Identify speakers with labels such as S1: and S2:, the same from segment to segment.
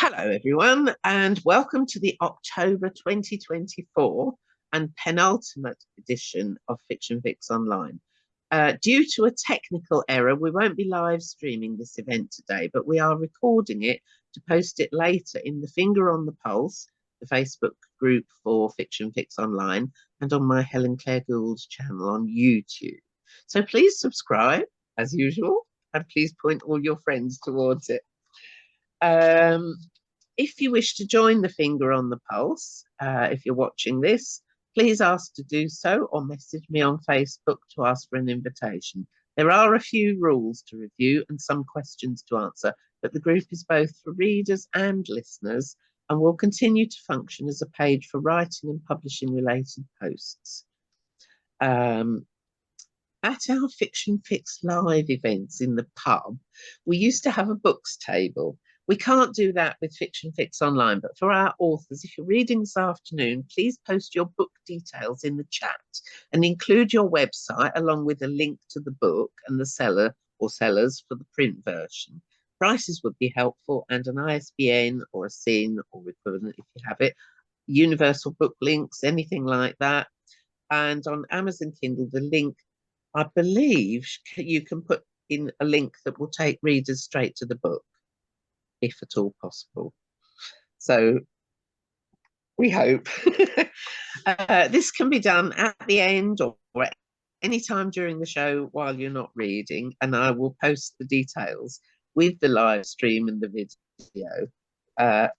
S1: Hello everyone, and welcome to the October 2024 and penultimate edition of Fiction Fix Online. Due to a technical error, we won't be live streaming this event today, but we are recording it to post it later in the Finger on the Pulse, the Facebook group for Fiction Fix Online, and on my Helen Claire Gould's channel on YouTube. So please subscribe, as usual, and please point all your friends towards it. If you wish to join the Finger on the Pulse, if you're watching this, please ask to do so or message me on Facebook to ask for an invitation. There are a few rules to review and some questions to answer, but the group is both for readers and listeners and will continue to function as a page for writing and publishing related posts. At our Fiction Fix live events in the pub, we used to have a books table. We can't do that with Fiction Fix Online, but for our authors, if you're reading this afternoon, please post your book details in the chat and include your website along with a link to the book and the seller or sellers for the print version. Prices would be helpful, and an ISBN or ASIN or equivalent if you have it, universal book links, anything like that. And on Amazon Kindle, the link, I believe you can put in a link that will take readers straight to the book, if at all possible. So we hope. This can be done at the end or at any time during the show while you're not reading, and I will post the details with the live stream and the video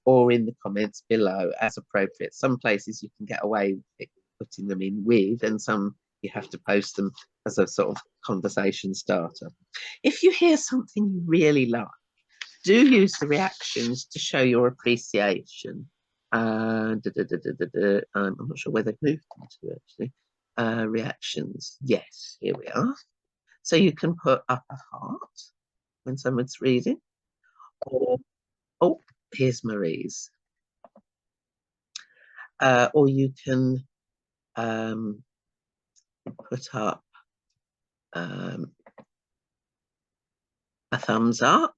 S1: or in the comments below as appropriate. Some places you can get away with putting them in with, and some you have to post them as a sort of conversation starter. If you hear something you really like, do use the reactions to show your appreciation. I'm not sure where they've moved into actually. Reactions. Yes, here we are. So you can put up a heart when someone's reading. Or, oh, here's Marise. Or you can put up a thumbs up.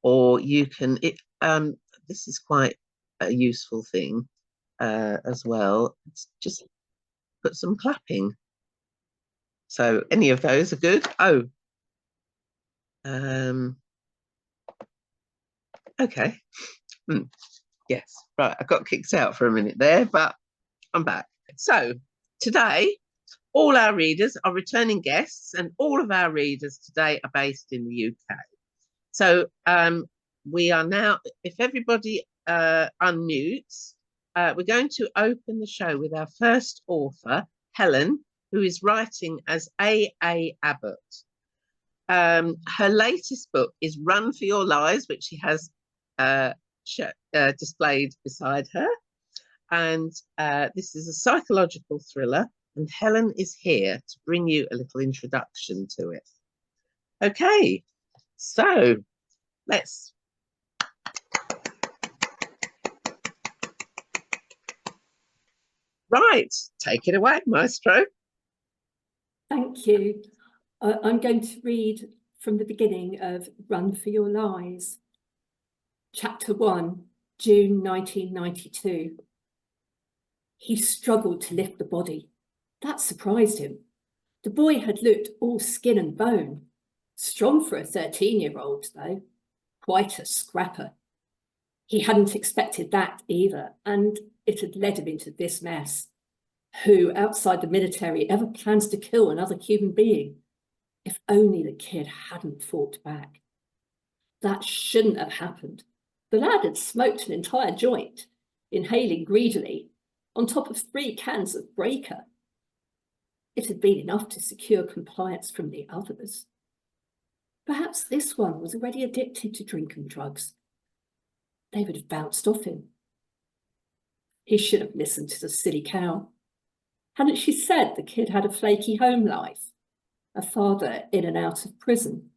S1: Or you can, this is quite a useful thing as well. It's just put some clapping. So any of those are good. Oh, okay. Yes, right. I got kicked out for a minute there, but I'm back. So today, all our readers are returning guests, and all of our readers today are based in the UK. So we are now, if everybody unmutes, we're going to open the show with our first author, Helen, who is writing as A.A. Abbott. Her latest book is Run for Your Lies, which she has displayed beside her. And this is a psychological thriller, and Helen is here to bring you a little introduction to it. Okay. So let's. Right, take it away, Maestro.
S2: Thank you. I'm going to read from the beginning of Run for Your Lies. Chapter 1, June 1992. He struggled to lift the body. That surprised him. The boy had looked all skin and bone. Strong for a 13-year-old, though. Quite a scrapper. He hadn't expected that either, and it had led him into this mess. Who, outside the military, ever plans to kill another human being? If only the kid hadn't fought back. That shouldn't have happened. The lad had smoked an entire joint, inhaling greedily, on top of 3 cans of breaker. It had been enough to secure compliance from the others. Perhaps this one was already addicted to drink and drugs. They would have bounced off him. He should have listened to the silly cow. Hadn't she said the kid had a flaky home life? A father in and out of prison?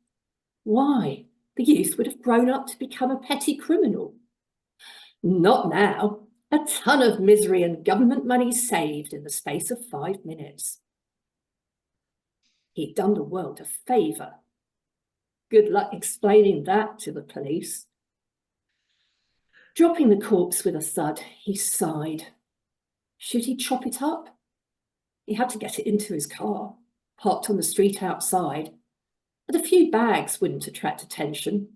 S2: Why, the youth would have grown up to become a petty criminal. Not now. A ton of misery and government money saved in the space of 5 minutes. He'd done the world a favour. Good luck explaining that to the police. Dropping the corpse with a thud, he sighed. Should he chop it up? He had to get it into his car, parked on the street outside, but a few bags wouldn't attract attention.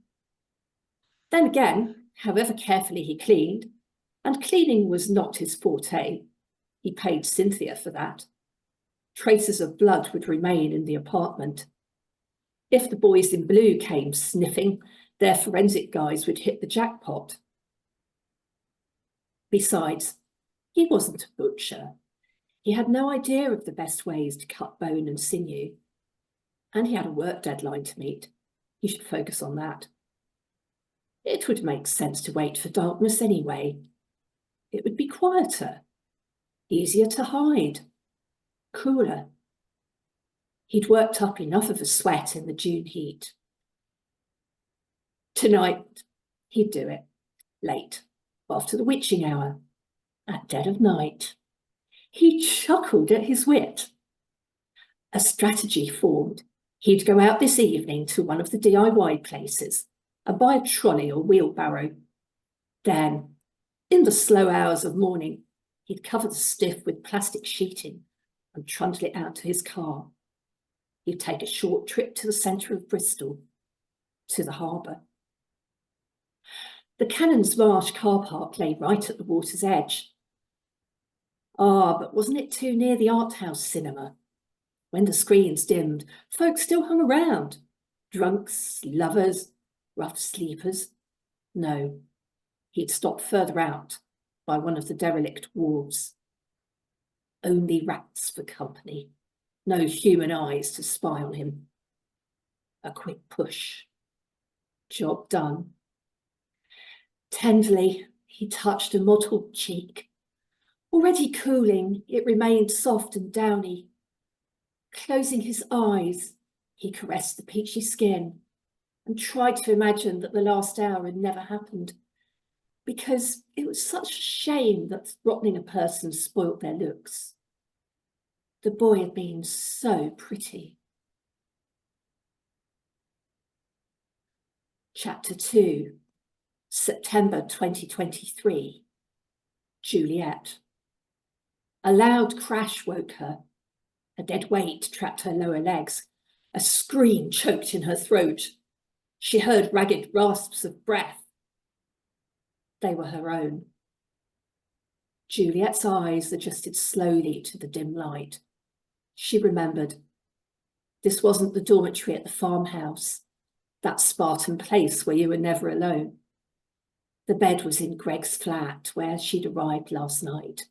S2: Then again, however carefully he cleaned, and cleaning was not his forte, he paid Cynthia for that. Traces of blood would remain in the apartment. If the boys in blue came sniffing, their forensic guys would hit the jackpot. Besides, he wasn't a butcher. He had no idea of the best ways to cut bone and sinew. And he had a work deadline to meet. He should focus on that. It would make sense to wait for darkness anyway. It would be quieter, easier to hide, cooler. He'd worked up enough of a sweat in the June heat. Tonight, he'd do it, late, after the witching hour, at dead of night. He chuckled at his wit. A strategy formed. He'd go out this evening to one of the DIY places and buy a trolley or wheelbarrow. Then, in the slow hours of morning, he'd cover the stiff with plastic sheeting and trundle it out to his car. He'd take a short trip to the centre of Bristol, to the harbour. The Cannon's Marsh car park lay right at the water's edge. Ah, but wasn't it too near the art house cinema? When the screens dimmed, folks still hung around. Drunks, lovers, rough sleepers. No, he'd stopped further out by one of the derelict wharves. Only rats for company. No human eyes to spy on him. A quick push. Job done. Tenderly, he touched a mottled cheek. Already cooling, it remained soft and downy. Closing his eyes, he caressed the peachy skin and tried to imagine that the last hour had never happened, because it was such a shame that throttling a person spoilt their looks. The boy had been so pretty. Chapter 2, September 2023. Juliet. A loud crash woke her. A dead weight trapped her lower legs. A scream choked in her throat. She heard ragged rasps of breath. They were her own. Juliet's eyes adjusted slowly to the dim light. She remembered. This wasn't the dormitory at the farmhouse, that Spartan place where you were never alone. The bed was in Greg's flat, where she'd arrived last night.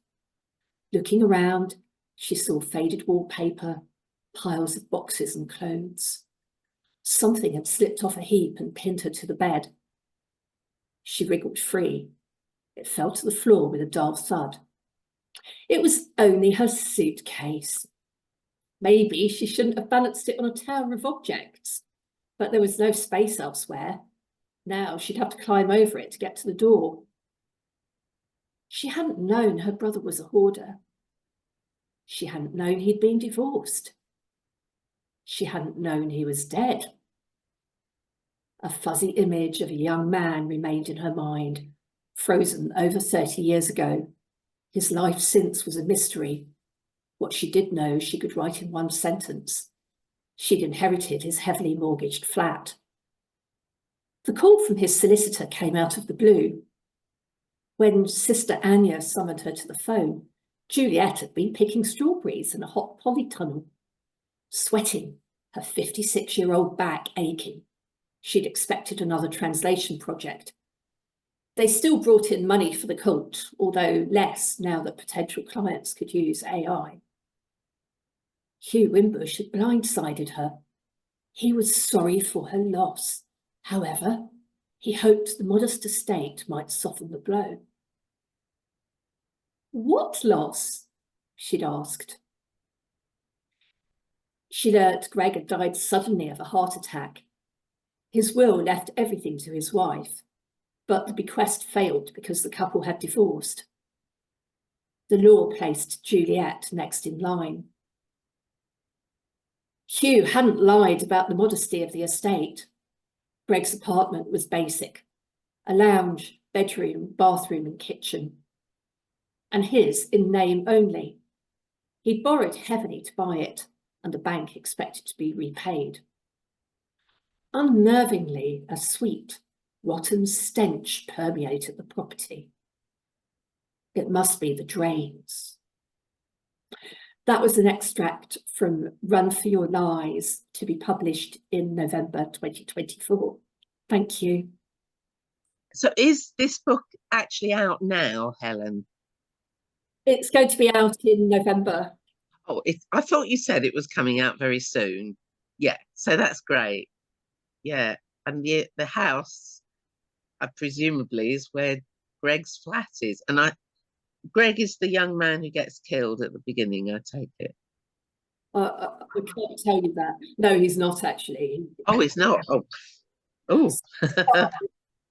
S2: Looking around, she saw faded wallpaper, piles of boxes and clothes. Something had slipped off a heap and pinned her to the bed. She wriggled free. It fell to the floor with a dull thud. It was only her suitcase. Maybe she shouldn't have balanced it on a tower of objects, but there was no space elsewhere. Now she'd have to climb over it to get to the door. She hadn't known her brother was a hoarder. She hadn't known he'd been divorced. She hadn't known he was dead. A fuzzy image of a young man remained in her mind, frozen over 30 years ago. His life since was a mystery. What she did know, she could write in one sentence. She'd inherited his heavily mortgaged flat. The call from his solicitor came out of the blue. When Sister Anya summoned her to the phone, Juliet had been picking strawberries in a hot polytunnel. Sweating, her 56-year-old back aching. She'd expected another translation project. They still brought in money for the cult, although less now that potential clients could use AI. Hugh Wimbush had blindsided her. He was sorry for her loss. However, he hoped the modest estate might soften the blow. What loss? She'd asked. She learnt Greg had died suddenly of a heart attack. His will left everything to his wife, but the bequest failed because the couple had divorced. The law placed Juliet next in line. Hugh hadn't lied about the modesty of the estate. Greg's apartment was basic. A lounge, bedroom, bathroom and kitchen, and his in name only. He'd borrowed heavily to buy it, and the bank expected to be repaid. Unnervingly, a sweet, rotten stench permeated the property. It must be the drains. That was an extract from Run for Your Lies, to be published in November 2024. Thank you.
S1: So is this book actually out now, Helen?
S2: It's going to be out in November.
S1: Oh, I thought you said it was coming out very soon. Yeah, so that's great. Yeah, and the house, presumably, is where Greg's flat is. And Greg is the young man who gets killed at the beginning, I take it.
S2: I can't tell you that. No, he's not actually.
S1: Oh, he's not. Oh,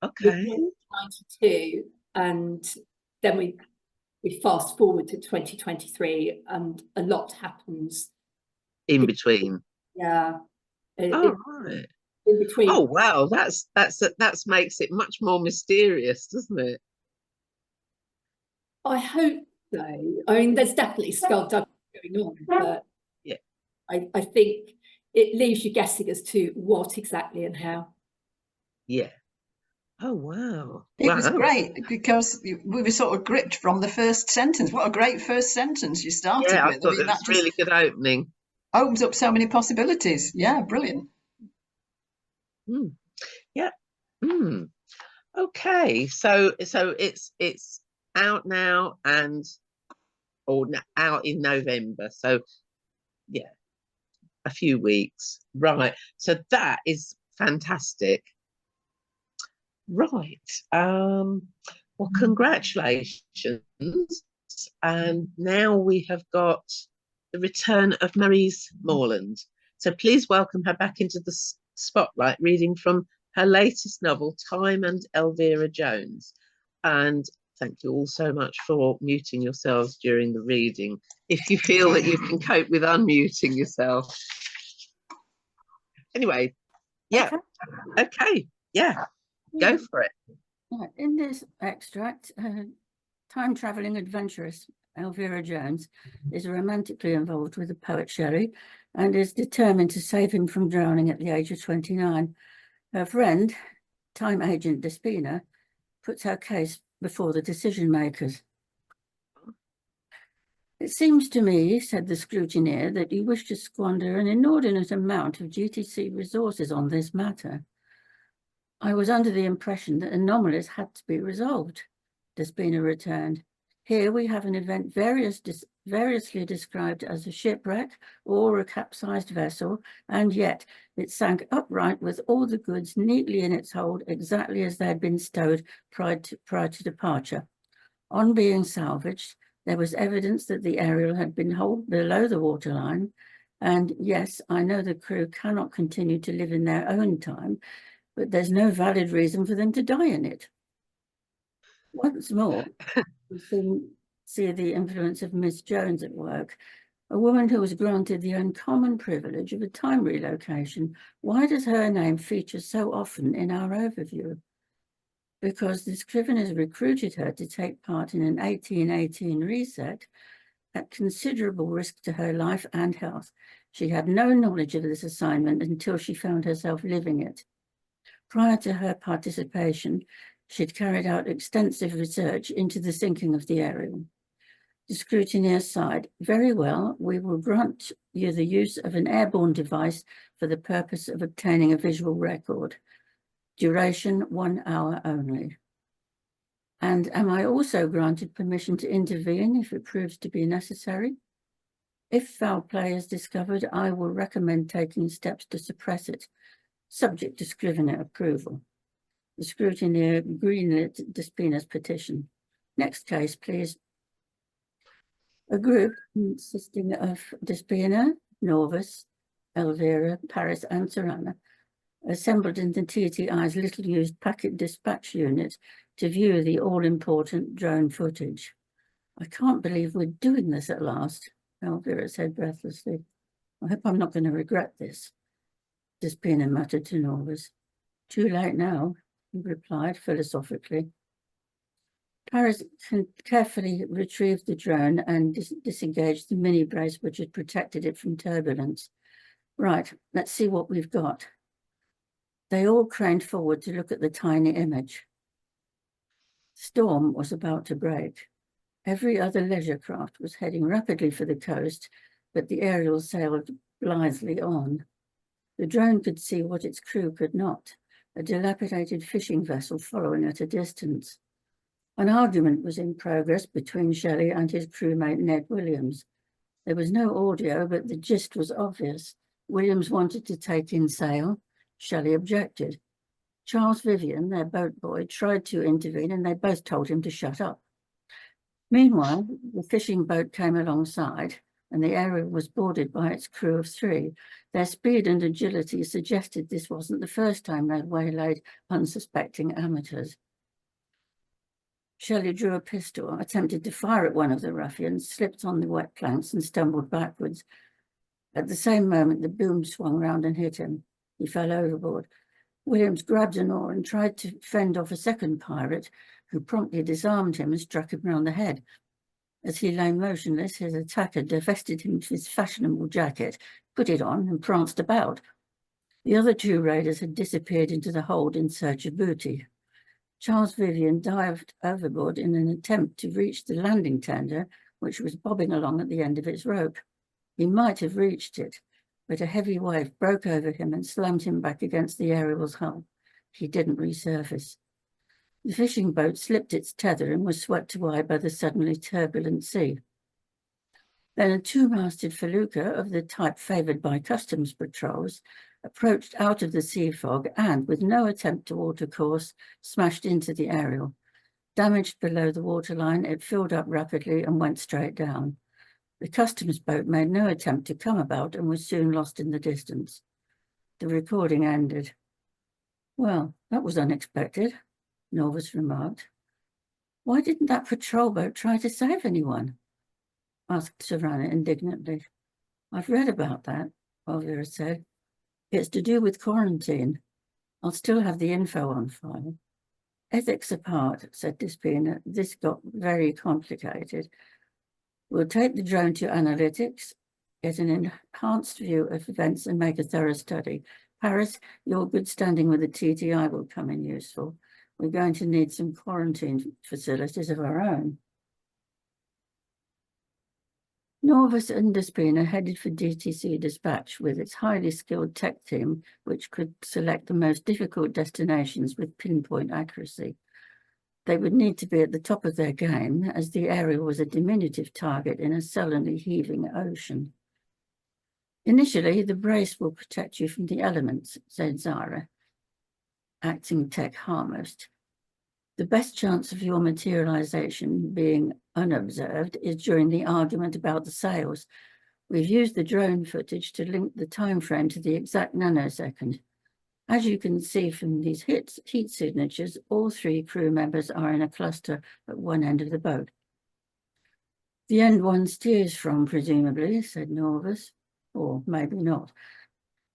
S1: okay.
S2: 92, and then we fast forward to 2023, and a lot happens
S1: In between.
S2: Yeah.
S1: Oh, right.
S2: In between.
S1: Oh, wow. That makes it much more mysterious, doesn't it?
S2: I hope so. I mean, there's definitely skullduggery going on, but
S1: yeah,
S2: I think it leaves you guessing as to what exactly and how.
S1: Yeah. Oh, wow.
S3: It was great because we were sort of gripped from the first sentence. What a great first sentence you started with.
S1: I thought it was a really good opening.
S3: Opens up so many possibilities. Yeah, brilliant.
S1: Yeah. Okay, so it's out now or out in November. So yeah, a few weeks. Right. So that is fantastic. Right. Well, congratulations. And now we have got the return of Marise Morland. So please welcome her back into the spotlight, reading from her latest novel, Time and Elvira Jones. And thank you all so much for muting yourselves during the reading, if you feel that you can cope with unmuting yourself. Anyway, yeah, okay, yeah, go for it.
S4: In this extract, time-travelling adventuress Elvira Jones is romantically involved with the poet Shelley and is determined to save him from drowning at the age of 29. Her friend, time agent Despina, puts her case before the decision makers. It seems to me, said the scrutineer, that you wish to squander an inordinate amount of GTC resources on this matter. I was under the impression that anomalies had to be resolved, Despina returned. Here we have an event variously described as a shipwreck or a capsized vessel, and yet it sank upright with all the goods neatly in its hold, exactly as they had been stowed prior to departure. On being salvaged, there was evidence that the aerial had been hauled below the waterline, and yes, I know the crew cannot continue to live in their own time, but there's no valid reason for them to die in it. Once more, we see the influence of Miss Jones at work, a woman who was granted the uncommon privilege of a time relocation. Why does her name feature so often in our overview? Because the Scriveners recruited her to take part in an 1818 reset at considerable risk to her life and health. She had no knowledge of this assignment until she found herself living it. Prior to her participation, she'd carried out extensive research into the sinking of the Ariel. The scrutineer sighed. Very well, we will grant you the use of an airborne device for the purpose of obtaining a visual record. Duration 1 hour only. And am I also granted permission to intervene if it proves to be necessary? If foul play is discovered, I will recommend taking steps to suppress it, subject to Scrivener approval. The scrutineer greenlit Despina's petition. Next case, please. A group consisting of Despina, Norvis, Elvira, Paris, and Tirana assembled in the TTI's little-used packet dispatch unit to view the all-important drone footage. I can't believe we're doing this at last, Elvira said breathlessly. I hope I'm not going to regret this, Despina muttered to Norvis. Too late now, he replied philosophically. Paris carefully retrieved the drone and disengaged the mini brace which had protected it from turbulence. Right, let's see what we've got. They all craned forward to look at the tiny image. Storm was about to break. Every other leisure craft was heading rapidly for the coast, but the aerial sailed blithely on. The drone could see what its crew could not, a dilapidated fishing vessel following at a distance. An argument was in progress between Shelley and his crewmate Ned Williams. There was no audio, but the gist was obvious. Williams wanted to take in sail. Shelley objected. Charles Vivian, their boat boy, tried to intervene and they both told him to shut up. Meanwhile, the fishing boat came alongside and the area was boarded by its crew of 3. Their speed and agility suggested this wasn't the first time they'd waylaid unsuspecting amateurs. Shelley drew a pistol, attempted to fire at one of the ruffians, slipped on the wet planks and stumbled backwards. At the same moment, the boom swung round and hit him. He fell overboard. Williams grabbed an oar and tried to fend off a second pirate, who promptly disarmed him and struck him round the head. As he lay motionless, his attacker divested him of his fashionable jacket, put it on and pranced about. The other 2 raiders had disappeared into the hold in search of booty. Charles Vivian dived overboard in an attempt to reach the landing tender, which was bobbing along at the end of its rope. He might have reached it, but a heavy wave broke over him and slammed him back against the aerial's hull. He didn't resurface. The fishing boat slipped its tether and was swept away by the suddenly turbulent sea. Then a 2-masted felucca of the type favoured by customs patrols approached out of the sea fog and, with no attempt to alter course, smashed into the aerial. Damaged below the waterline, it filled up rapidly and went straight down. The customs boat made no attempt to come about and was soon lost in the distance. The recording ended. Well, that was unexpected, Norvis remarked. Why didn't that patrol boat try to save anyone? Asked Savannah indignantly. I've read about that, Elvira said. It's to do with quarantine. I'll still have the info on file. Ethics apart, said Despina, this got very complicated. We'll take the drone to analytics, get an enhanced view of events and make a thorough study. Paris, your good standing with the TTI will come in useful. We're going to need some quarantine facilities of our own. Norvis and Despina headed for DTC Dispatch with its highly skilled tech team, which could select the most difficult destinations with pinpoint accuracy. They would need to be at the top of their game, as the area was a diminutive target in a sullenly heaving ocean. Initially, the brace will protect you from the elements, said Zara, acting tech harmist. The best chance of your materialization being unobserved is during the argument about the sails. We've used the drone footage to link the time frame to the exact nanosecond. As you can see from these heat signatures, all 3 crew members are in a cluster at one end of the boat. The end one steers from, presumably, said Norvis, or maybe not.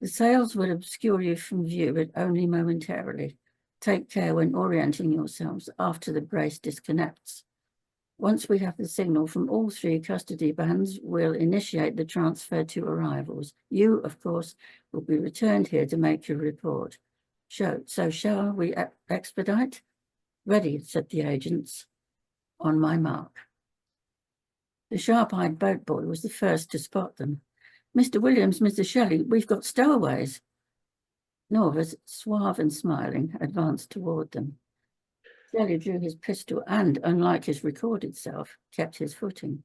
S4: The sails will obscure you from view, but only momentarily. Take care when orienting yourselves after the brace disconnects. Once we have the signal from all 3 custody bands, we'll initiate the transfer to arrivals. You, of course, will be returned here to make your report. So shall we expedite? Ready, said the agents. On my mark. The sharp-eyed boat boy was the first to spot them. Mr. Williams, Mr. Shelley, we've got stowaways. Norvis, suave and smiling, advanced toward them. Shelley drew his pistol and, unlike his recorded self, kept his footing.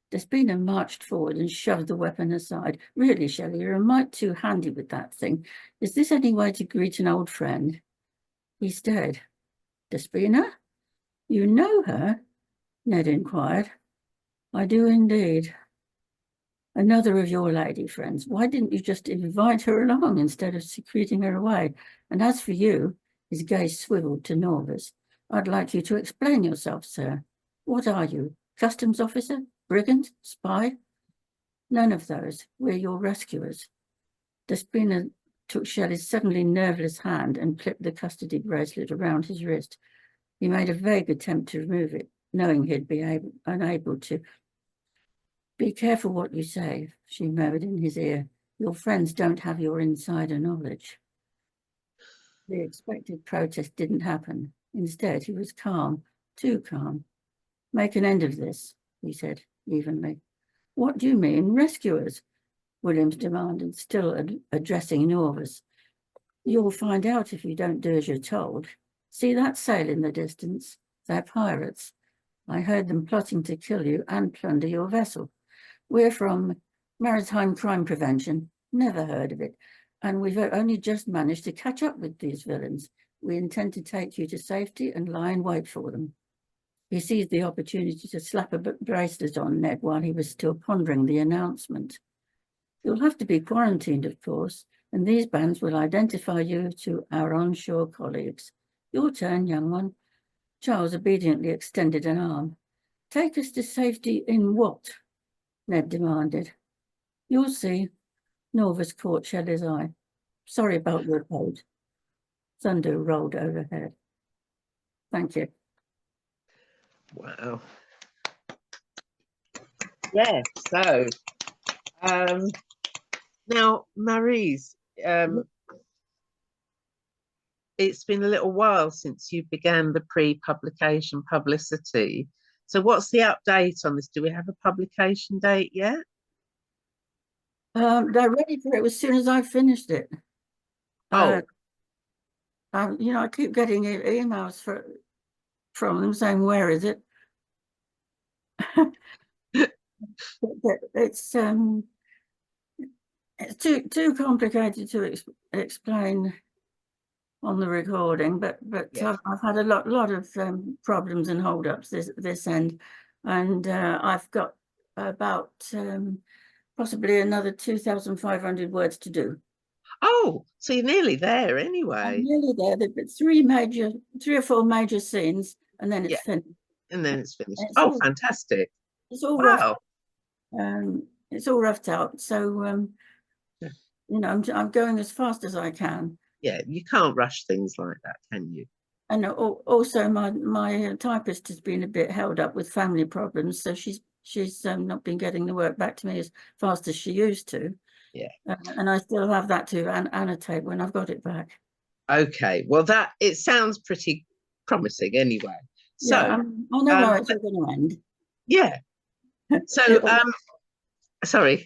S4: Despina marched forward and shoved the weapon aside. Really, Shelley, you're a mite too handy with that thing. Is this any way to greet an old friend? He stared. Despina? You know her? Ned inquired. I do indeed. Another of your lady friends. Why didn't you just invite her along instead of secreting her away? And as for you, his gaze swiveled to Norvis. I'd like you to explain yourself, sir. What are you? Customs officer? Brigand? Spy? None of those. We're your rescuers. Despina took Shelley's suddenly nerveless hand and clipped the custody bracelet around his wrist. He made a vague attempt to remove it, knowing he'd be unable to. Be careful what you say, she murmured in his ear. Your friends don't have your insider knowledge. The expected protest didn't happen. Instead, he was calm, too calm. Make an end of this, he said evenly. What do you mean, rescuers? Williams demanded, still addressing Norvis. You'll find out if you don't do as you're told. See that sail in the distance? They're pirates. I heard them plotting to kill you and plunder your vessel. We're from Maritime Crime Prevention. Never heard of it. And we've only just managed to catch up with these villains. We intend to take you to safety and lie in wait for them. He seized the opportunity to slap a bracelet on Ned while he was still pondering the announcement. You'll have to be quarantined, of course, and these bands will identify you to our onshore colleagues. Your turn, young one. Charles obediently extended an arm. Take us to safety in what? Ned demanded. You'll see. Norvis caught Shelley's eye. Sorry about your coat. Thunder rolled overhead. Thank you.
S1: Wow. Yeah, so now, Marise, it's been a little while since you began the pre-publication publicity. So what's the update on this? Do we have a publication date yet?
S4: They're ready for it as soon as I finished it.
S1: Oh.
S4: You know, I keep getting emails from them saying, where is it? It's too complicated to explain on the recording, but yeah. I've had a lot of problems and hold-ups this end, and I've got about possibly another 2,500 words to do.
S1: Oh, so you're nearly there anyway.
S4: I'm nearly there. There've been 3 or 4 major scenes, and then it's finished.
S1: And then it's finished. It's fantastic!
S4: It's all
S1: wow.
S4: It's all roughed out. So you know, I'm going as fast as I can.
S1: Yeah, you can't rush things like that, can you?
S4: And also, my typist has been a bit held up with family problems, so she's not been getting the work back to me as fast as she used to.
S1: Yeah.
S4: And I still have that to annotate when I've got it back.
S1: Okay, well, it sounds pretty promising anyway. So
S4: yeah, I know how it's all going to end.
S1: Yeah. So sorry.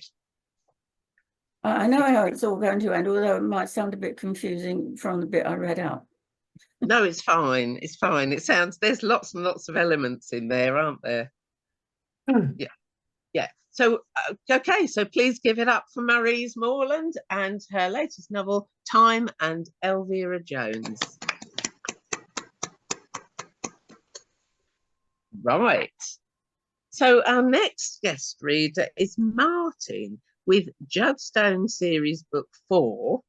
S4: I know how it's all going to end, although it might sound a bit confusing from the bit I read out.
S1: No, it's fine. It's fine. It sounds, there's lots and lots of elements in there, aren't there? Yeah. Yeah. So, okay. So please give it up for Marise Morland and her latest novel, Time and Elvira Jones. Right. So our next guest reader is Martin with Judd Stone series book 4.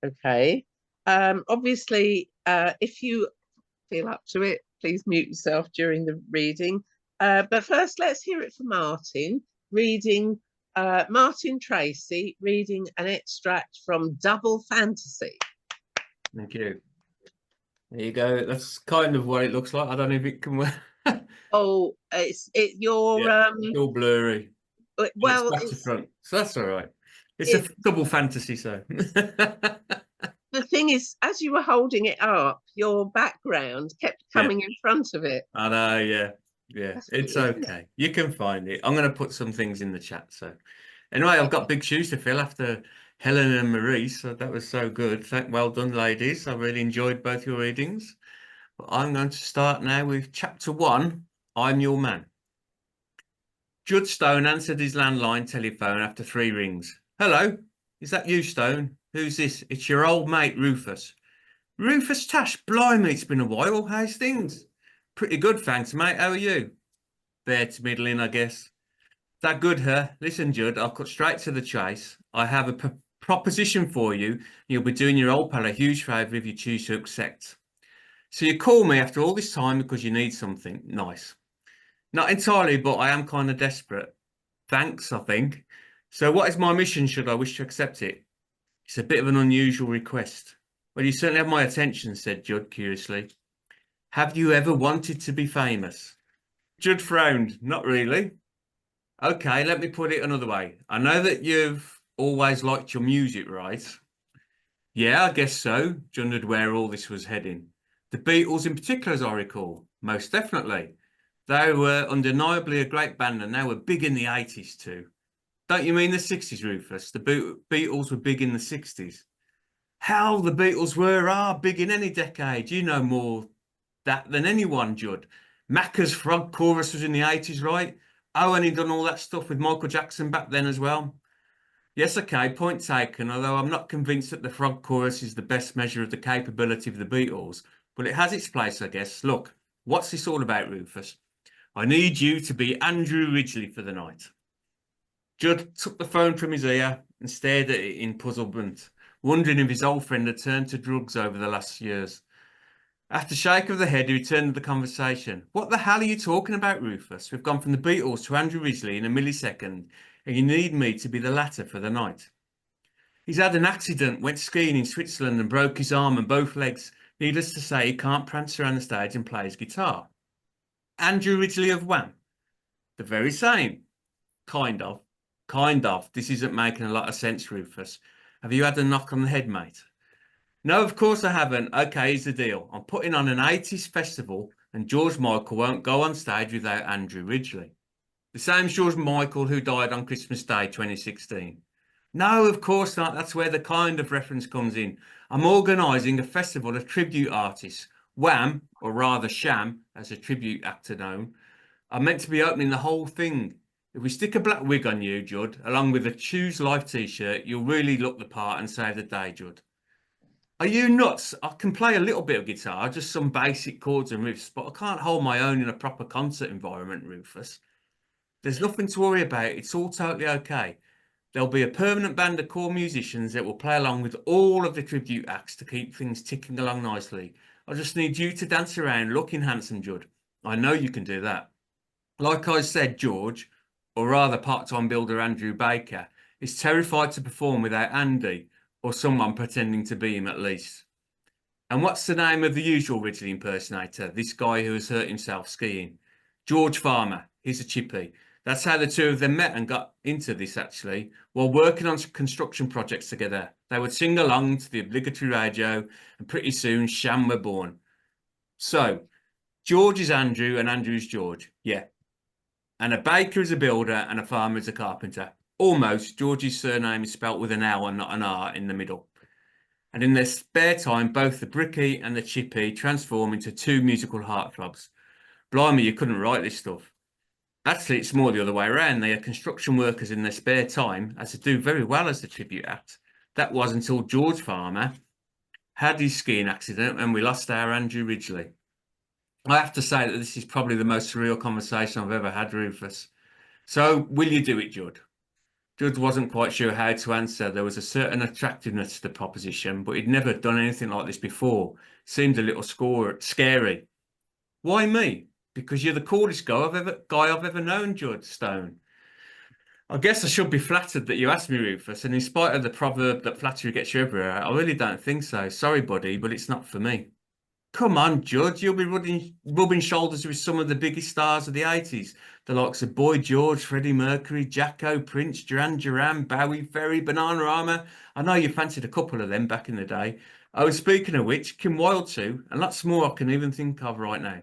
S1: Okay. Obviously, if you feel up to it, please mute yourself during the reading. But first, let's hear it from Martin, reading Martin Tracey, reading an extract from Double Fantasy.
S5: Thank you. There you go. That's kind of what it looks like. I don't know if it can.
S1: Oh, it's all
S5: blurry.
S1: Well,
S5: it's front, so that's all right. It's a double fantasy, so.
S1: The thing is, as you were holding it up, your background kept coming in front of it.
S5: I know, yeah. That's it's weird, okay. You can find it. I'm going to put some things in the chat. So, anyway, I've got big shoes to fill after Helen and Marise. So that was so good. Well done, ladies. I really enjoyed both your readings. But I'm going to start now with chapter 1. I'm Your Man. Judd Stone answered his landline telephone after 3 rings. Hello, is that you, Stone? Who's this? It's your old mate, Rufus. Rufus Tash, blimey, it's been a while. How's things? Pretty good, thanks, mate. How are you? Fair to middling, I guess. That good, huh? Listen, Judd, I'll cut straight to the chase. I have a proposition for you. You'll be doing your old pal a huge favour if you choose to accept. So you call me after all this time because you need something. Nice. Not entirely, but I am kind of desperate. Thanks, I think. So what is my mission should I wish to accept it? It's a bit of an unusual request. Well, you certainly have my attention, said Judd curiously. Have you ever wanted to be famous? Judd frowned. Not really. Okay, let me put it another way. I know that you've always liked your music, right? Yeah, I guess so. Judd wondered where all this was heading. The Beatles in particular, as I recall. Most definitely. They were undeniably a great band and they were big in the 80s too. Don't you mean the 60s, Rufus? The Beatles were big in the 60s. Hell, the Beatles are big in any decade. You know more that than anyone, Judd. Macca's Frog Chorus was in the 80s, right? Oh, and he'd done all that stuff with Michael Jackson back then as well. Yes, okay, point taken, although I'm not convinced that the Frog Chorus is the best measure of the capability of the Beatles, but it has its place, I guess. Look, what's this all about, Rufus? I need you to be Andrew Ridgeley for the night. Judd took the phone from his ear and stared at it in puzzlement, wondering if his old friend had turned to drugs over the last years. After a shake of the head, he returned to the conversation. What the hell are you talking about, Rufus? We've gone from the Beatles to Andrew Ridgeley in a millisecond, and you need me to be the latter for the night. He's had an accident, went skiing in Switzerland and broke his arm and both legs. Needless to say, he can't prance around the stage and play his guitar. Andrew Ridgeley of Wham? The very same. Kind of. Kind of. This isn't making a lot of sense, Rufus. Have you had a knock on the head, mate? No, of course I haven't. Okay, here's the deal. I'm putting on an 80s festival and George Michael won't go on stage without Andrew Ridgeley. The same George Michael who died on Christmas Day 2016. No, of course not. That's where the kind of reference comes in. I'm organising a festival of tribute artists. Wham, or rather Sham, as a tribute actor known, are meant to be opening the whole thing. If we stick a black wig on you, Judd, along with a Choose Life t-shirt, you'll really look the part and save the day, Judd. Are you nuts? I can play a little bit of guitar, just some basic chords and riffs, but I can't hold my own in a proper concert environment, Rufus. There's nothing to worry about. It's all totally okay. There'll be a permanent band of core musicians that will play along with all of the tribute acts to keep things ticking along nicely. I just need you to dance around looking handsome, Judd. I know you can do that. Like I said, George, or rather part-time builder Andrew Baker, is terrified to perform without Andy, or someone pretending to be him at least. And what's the name of the usual Ridgeley impersonator, this guy who has hurt himself skiing? George Farmer. He's a chippy. That's how the two of them met and got into this, actually. While working on construction projects together, they would sing along to the obligatory radio, and pretty soon Sham were born. So, George is Andrew and Andrew is George. Yeah. And a baker is a builder and a farmer is a carpenter. Almost. George's surname is spelt with an L and not an R in the middle. And in their spare time, both the bricky and the chippy transform into two musical heartthrobs. Blimey, you couldn't write this stuff. Actually, it's more the other way around. They are construction workers in their spare time, as they do very well as the tribute act. That was until George Farmer had his skiing accident and we lost our Andrew Ridgeley. I have to say that this is probably the most surreal conversation I've ever had, Rufus. So, will you do it, Judd? Judd wasn't quite sure how to answer. There was a certain attractiveness to the proposition, but he'd never done anything like this before. Seemed a little scary. Why me? Because you're the coolest guy I've ever known, Judd Stone. I guess I should be flattered that you asked me, Rufus, and in spite of the proverb that flattery gets you everywhere, I really don't think so. Sorry, buddy, but it's not for me. Come on, Judd, you'll be rubbing shoulders with some of the biggest stars of the 80s, the likes of Boy George, Freddie Mercury, Jacko, Prince, Duran Duran, Bowie, Ferry, Bananarama. I know you fancied a couple of them back in the day. Oh, speaking of which, Kim Wilde too, and lots more I can even think of right now.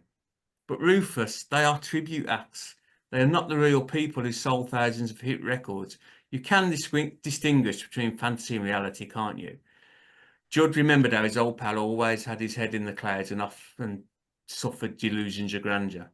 S5: But Rufus, they are tribute acts. They are not the real people who sold thousands of hit records. You can distinguish between fantasy and reality, can't you? Judd remembered how his old pal always had his head in the clouds and often suffered delusions of grandeur.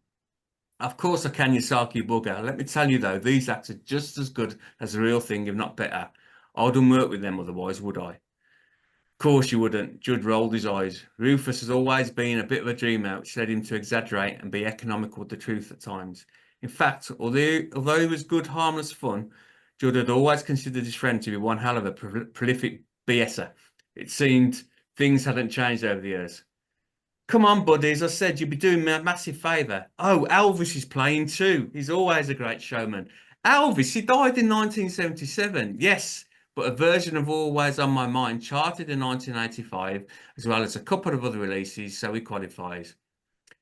S5: Of course I can, you sarky bugger. Let me tell you though, these acts are just as good as the real thing, if not better. I wouldn't work with them otherwise, would I? Of course you wouldn't. Judd rolled his eyes. Rufus has always been a bit of a dreamer, which led him to exaggerate and be economical with the truth at times. In fact, although he was good, harmless fun, Judd had always considered his friend to be one hell of a prolific BSer. It seemed things hadn't changed over the years. Come on, buddies, I said you'd be doing me a massive favour. Oh, Elvis is playing too. He's always a great showman. Elvis, he died in 1977. Yes, but a version of Always on My Mind charted in 1985, as well as a couple of other releases, so he qualifies.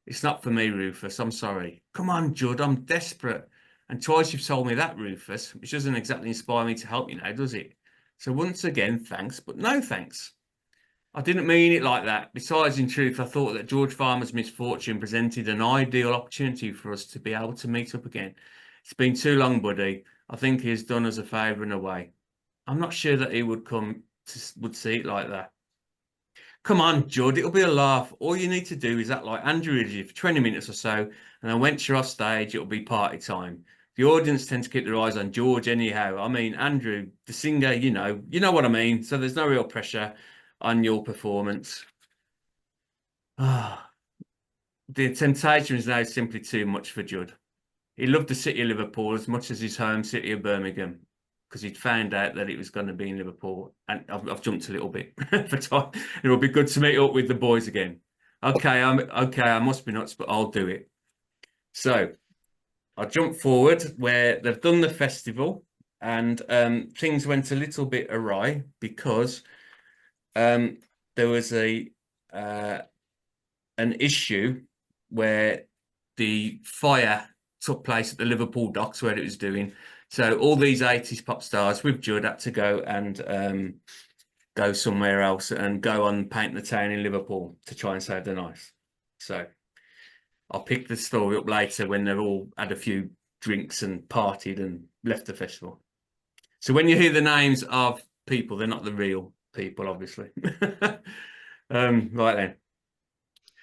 S5: It's not for me, Rufus. I'm sorry. Come on, Judd, I'm desperate. And twice you've told me that, Rufus, which doesn't exactly inspire me to help you now, does it? So once again, thanks, but no thanks. I didn't mean it like that. Besides, in truth, I thought that George Farmer's misfortune presented an ideal opportunity for us to be able to meet up again. It's been too long, buddy. I think he has done us a favour in a way. I'm not sure that he would see it like that. Come on, Judd, it'll be a laugh. All you need to do is act like Andrew Ridgely for 20 minutes or so, and then once you're off stage, it'll be party time. The audience tend to keep their eyes on George anyhow. I mean, Andrew, the singer, you know what I mean. So there's no real pressure on your performance. The temptation is now simply too much for Judd. He loved the city of Liverpool as much as his home city of Birmingham, because he'd found out that it was going to be in Liverpool. And I've jumped a little bit for time. It'll be good to meet up with the boys again. Okay, I must be nuts, but I'll do it. So I'll jump forward where they've done the festival, and things went a little bit awry because there was an issue where the fire took place at the Liverpool docks where it was doing. So all these 80s pop stars with Judd had to go and go somewhere else and go on Paint the Town in Liverpool to try and save the night. So I'll pick the story up later when they've all had a few drinks and partied and left the festival. So when you hear the names of people, they're not the real people, obviously. Right then.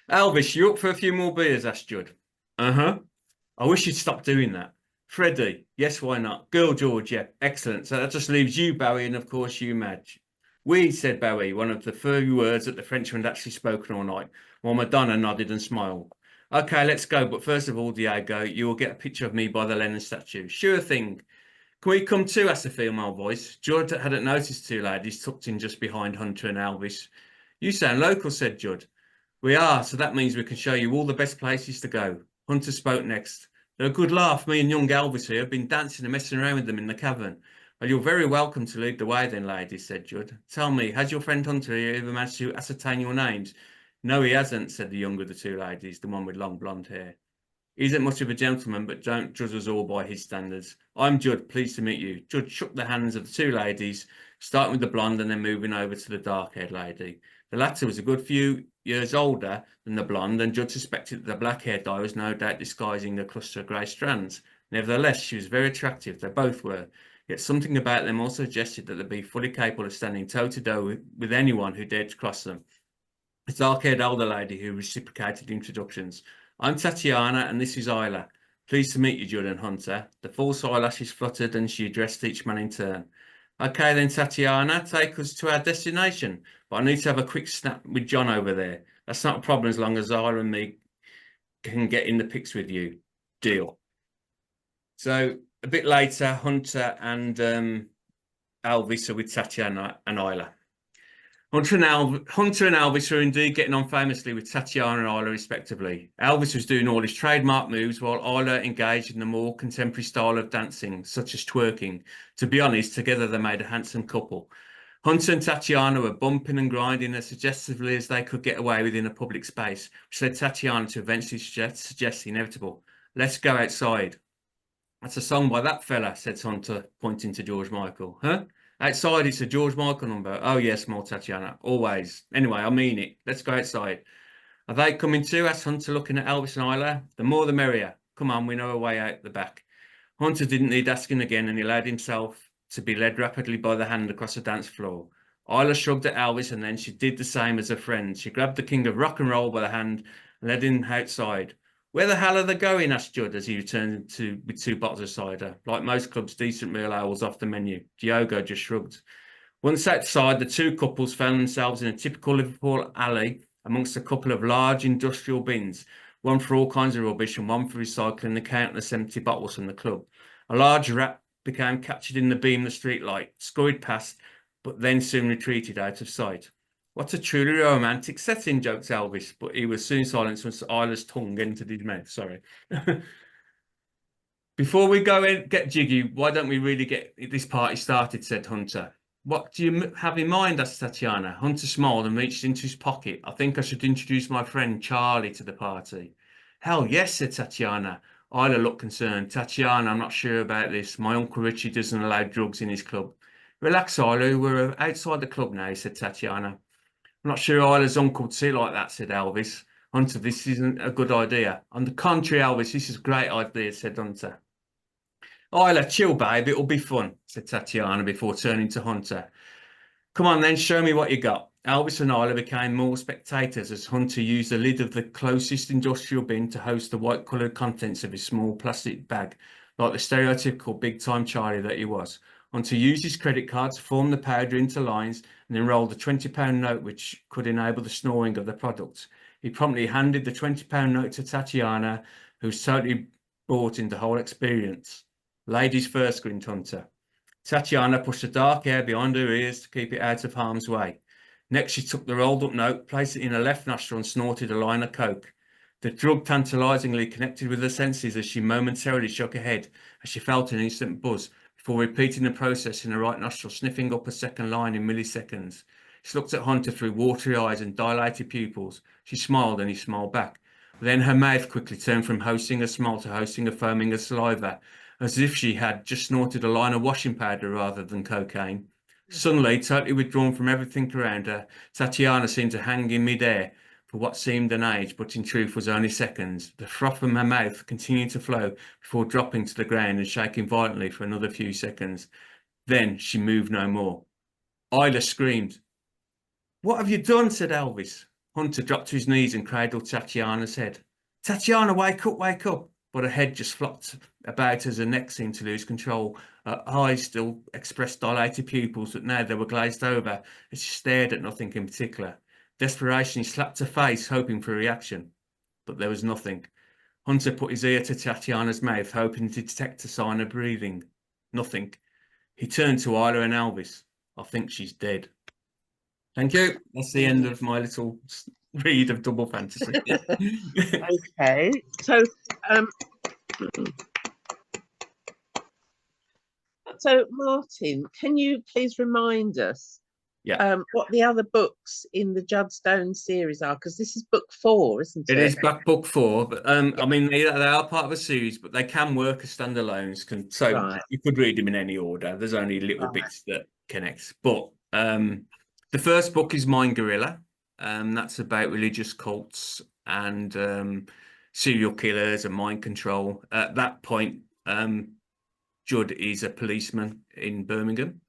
S5: Elvis, you up for a few more beers? Asked Judd. I wish you'd stop doing that. Freddie, yes, why not? Girl George, yeah, excellent. So that just leaves you, Bowie, and of course you, Madge. We, said Bowie, one of the few words that the Frenchman had actually spoken all night, while Madonna nodded and smiled. Okay, let's go, but first of all, Diego, you will get a picture of me by the Lennon statue. Sure thing. Can we come too? Asked a female voice. Judd hadn't noticed two ladies tucked in just behind Hunter and Elvis. You sound local, said Judd. We are, so that means we can show you all the best places to go. Hunter spoke next. They're a good laugh. Me and young Elvis here have been dancing and messing around with them in the cavern. Well, you're very welcome to lead the way then, ladies, said Judd. Tell me, has your friend Hunter here ever managed to ascertain your names? No, he hasn't, said the younger of the two ladies, the one with long blonde hair. He isn't much of a gentleman, but don't judge us all by his standards. I'm Judd, pleased to meet you. Judd shook the hands of the two ladies, starting with the blonde and then moving over to the dark-haired lady. The latter was a good few years older than the blonde, and Judd suspected that the black hair dye was no doubt disguising a cluster of grey strands. Nevertheless, she was very attractive, they both were, yet something about them also suggested that they'd be fully capable of standing toe-to-toe with anyone who dared to cross them. The dark-haired older lady who reciprocated the introductions. I'm Tatiana, and this is Isla. Pleased to meet you, Judd and Hunter. The false eyelashes fluttered, and she addressed each man in turn. Okay then, Tatiana, take us to our destination. But I need to have a quick snap with John over there. That's not a problem as long as Zara and me can get in the pics with you. Deal. So a bit later, Hunter and Elvis are with Tatiana and Isla. Hunter and Elvis are indeed getting on famously with Tatiana and Isla respectively. Elvis was doing all his trademark moves while Isla engaged in the more contemporary style of dancing, such as twerking. To be honest, together they made a handsome couple. Hunter and Tatiana were bumping and grinding as suggestively as they could get away with in a public space, which led Tatiana to eventually suggest the inevitable. Let's go outside. That's a song by that fella, said Hunter, pointing to George Michael. Huh? Outside, it's a George Michael number. Oh, yes, more Tatiana. Always. Anyway, I mean it. Let's go outside. Are they coming too? Asked Hunter, looking at Elvis and Isla. The more the merrier. Come on, we know a way out the back. Hunter didn't need asking again, and he allowed himself to be led rapidly by the hand across the dance floor. Isla shrugged at Elvis, and then she did the same as her friend. She grabbed the king of rock and roll by the hand and led him outside. Where the hell are they going? Asked Judd as he returned with 2 bottles of cider. Like most clubs, decent meal ale was off the menu. Diogo just shrugged. Once outside, the two couples found themselves in a typical Liverpool alley amongst a couple of large industrial bins, one for all kinds of rubbish and one for recycling the countless empty bottles from the club. A large rat became captured in the beam of the street light, scurried past, but then soon retreated out of sight. What a truly romantic setting, joked Elvis, but he was soon silenced once Isla's tongue entered his mouth. Sorry. Before we go and get jiggy, why don't we really get this party started, said Hunter. What do you have in mind? Asked Tatiana. Hunter smiled and reached into his pocket. I think I should introduce my friend Charlie to the party. Hell yes, said Tatiana. Isla looked concerned. Tatiana, I'm not sure about this. My Uncle Richie doesn't allow drugs in his club. Relax, Isla. We're outside the club now, said Tatiana. I'm not sure Isla's uncle would see it like that, said Elvis. Hunter, this isn't a good idea. On the contrary, Elvis, this is a great idea, said Hunter. Isla, chill, babe. It'll be fun, said Tatiana before turning to Hunter. Come on then, show me what you got. Elvis and Isla became more spectators as Hunter used the lid of the closest industrial bin to host the white-coloured contents of his small plastic bag, like the stereotypical big-time Charlie that he was. Hunter used his credit card to form the powder into lines and then rolled a £20 note which could enable the snoring of the product. He promptly handed the £20 note to Tatiana, who was totally bought into the whole experience. Ladies first, grinned Hunter. Tatiana pushed the dark hair behind her ears to keep it out of harm's way. Next, she took the rolled up note, placed it in her left nostril and snorted a line of coke. The drug tantalisingly connected with her senses as she momentarily shook her head as she felt an instant buzz before repeating the process in her right nostril, sniffing up a second line in milliseconds. She looked at Hunter through watery eyes and dilated pupils. She smiled and he smiled back. Then her mouth quickly turned from hosting a smile to hosting a foaming of saliva, as if she had just snorted a line of washing powder rather than cocaine. Suddenly, totally withdrawn from everything around her, Tatiana seemed to hang in midair for what seemed an age, but in truth was only seconds. The froth from her mouth continued to flow before dropping to the ground and shaking violently for another few seconds. Then she moved no more. Isla screamed. What have you done? Said Elvis. Hunter dropped to his knees and cradled Tatiana's head. Tatiana, wake up, wake up. But her head just flopped about as her neck seemed to lose control. Her eyes still expressed dilated pupils, but now they were glazed over as she stared at nothing in particular. Desperation, he slapped her face, hoping for a reaction. But there was nothing. Hunter put his ear to Tatiana's mouth, hoping to detect a sign of breathing. Nothing. He turned to Isla and Elvis. I think she's dead. Thank you. That's the end of my little read of Double Fantasy.
S1: Okay, so Martin, can you please remind us what the other books in the Judstone series are? Because this is book 4, isn't it?
S5: It is back book 4, but I mean they are part of a series, but they can work as standalones. You could read them in any order. There's only little bits that connect. But the first book is Mind Gorilla. That's about religious cults and serial killers and mind control. At that point, Judd is a policeman in Birmingham.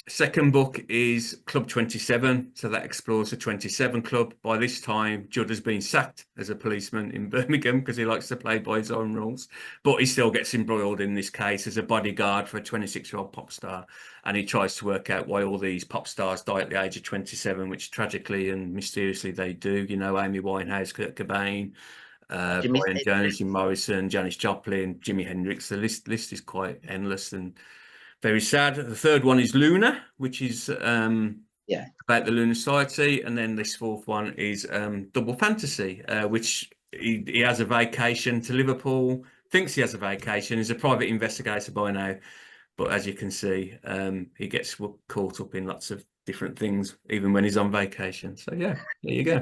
S5: Second book is Club 27, so that explores the 27 Club. By this time, Judd has been sacked as a policeman in Birmingham because he likes to play by his own rules, but he still gets embroiled in this case as a bodyguard for a 26-year-old pop star, and he tries to work out why all these pop stars die at the age of 27, which tragically and mysteriously they do. You know, Amy Winehouse, Kurt Cobain, Brian Jones, Jim Morrison, Janis Joplin, Jimi Hendrix. The list is quite endless and very sad. The third one is Luna, which is about the Lunar Society, and then this fourth one is Double Fantasy, which he has a vacation to Liverpool. Thinks he has a vacation. He's a private investigator by now, but as you can see, he gets caught up in lots of different things, even when he's on vacation. So yeah, there you go.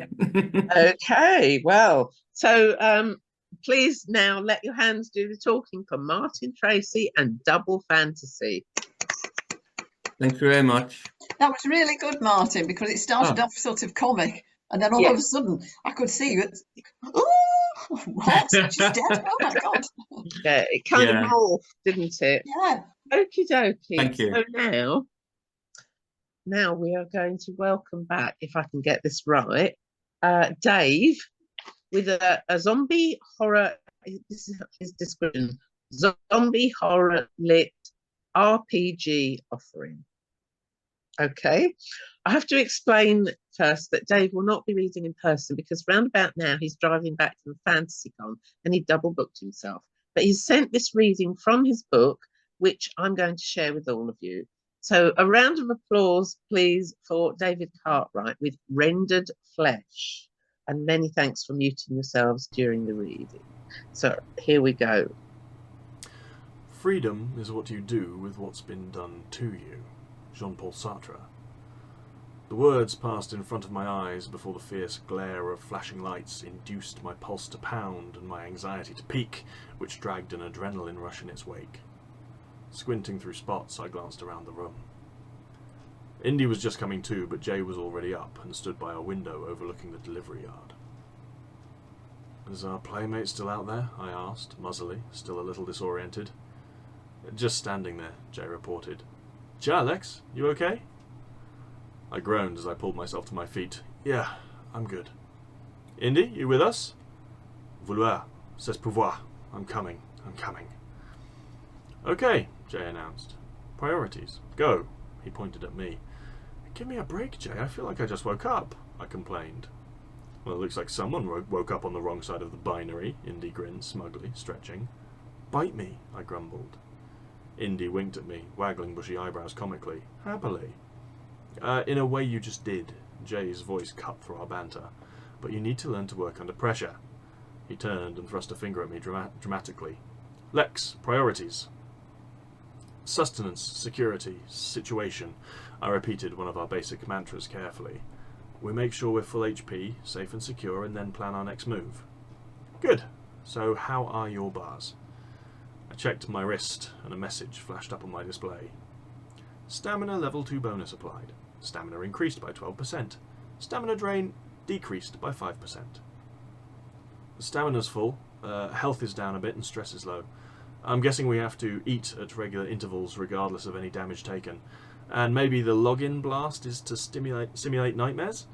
S1: Okay, well, so please now let your hands do the talking for Martin Tracey and Double Fantasy.
S5: Thank you very much.
S3: That was really good, Martin, because it started off sort of comic, and then all of a sudden I could see it. Oh, what? She's dead? Oh my God!
S1: Yeah, it kind of morphed, didn't it?
S3: Yeah.
S1: Okie dokie.
S5: Thank you.
S1: So now we are going to welcome back, if I can get this right, Dave with a zombie horror. This is his description: zombie horror lit RPG offering. Okay, I have to explain first that Dave will not be reading in person because round about now he's driving back from FantasyCon and he double booked himself. But he's sent this reading from his book, which I'm going to share with all of you. So a round of applause, please, for David Cartwright with Rendered Flesh. And many thanks for muting yourselves during the reading. So here we go.
S6: Freedom is what you do with what's been done to you. Jean-Paul Sartre. The words passed in front of my eyes before the fierce glare of flashing lights induced my pulse to pound and my anxiety to peak, which dragged an adrenaline rush in its wake. Squinting through spots, I glanced around the room. Indy was just coming to, but Jay was already up and stood by a window overlooking the delivery yard. "Is our playmate still out there?" I asked, muzzily, still a little disoriented. "Just standing there," Jay reported. "Gee, Alex, you okay?" I groaned as I pulled myself to my feet. "Yeah, I'm good." "Indy, you with us?" "Vouloir, c'est pouvoir. I'm coming. "Okay," Jay announced. "Priorities. Go." He pointed at me. "Give me a break, Jay. I feel like I just woke up," I complained. "Well, it looks like someone woke up on the wrong side of the binary," Indy grinned smugly, stretching. "Bite me," I grumbled. Indy winked at me, waggling bushy eyebrows comically. "Happily." In a way you just did." Jay's voice cut through our banter. "But you need to learn to work under pressure." He turned and thrust a finger at me dramatically. "Lex, priorities." "Sustenance, security, situation," I repeated one of our basic mantras carefully. "We make sure we're full HP, safe and secure, and then plan our next move." "Good. So how are your bars?" I checked my wrist, and a message flashed up on my display. "Stamina level 2 bonus applied. Stamina increased by 12%. Stamina drain decreased by 5%. The stamina's full, health is down a bit, and stress is low. I'm guessing we have to eat at regular intervals regardless of any damage taken. And maybe the login blast is to simulate nightmares?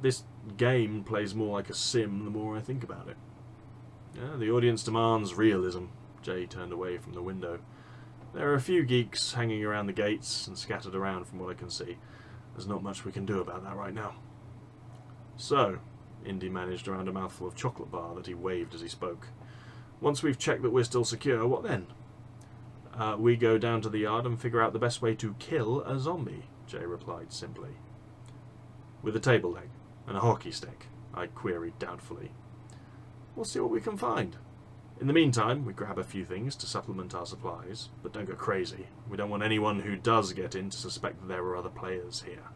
S6: This game plays more like a sim the more I think about it." "Yeah, the audience demands realism." Jay turned away from the window. "There are a few geeks hanging around the gates and scattered around from what I can see. There's not much we can do about that right now." "So," Indy managed around a mouthful of chocolate bar that he waved as he spoke. "Once we've checked that we're still secure, what then?" We go down to the yard and figure out the best way to kill a zombie," Jay replied simply. "With a table leg and a hockey stick?" I queried doubtfully. "We'll see what we can find. In the meantime, we grab a few things to supplement our supplies, but don't go crazy. We don't want anyone who does get in to suspect that there are other players here."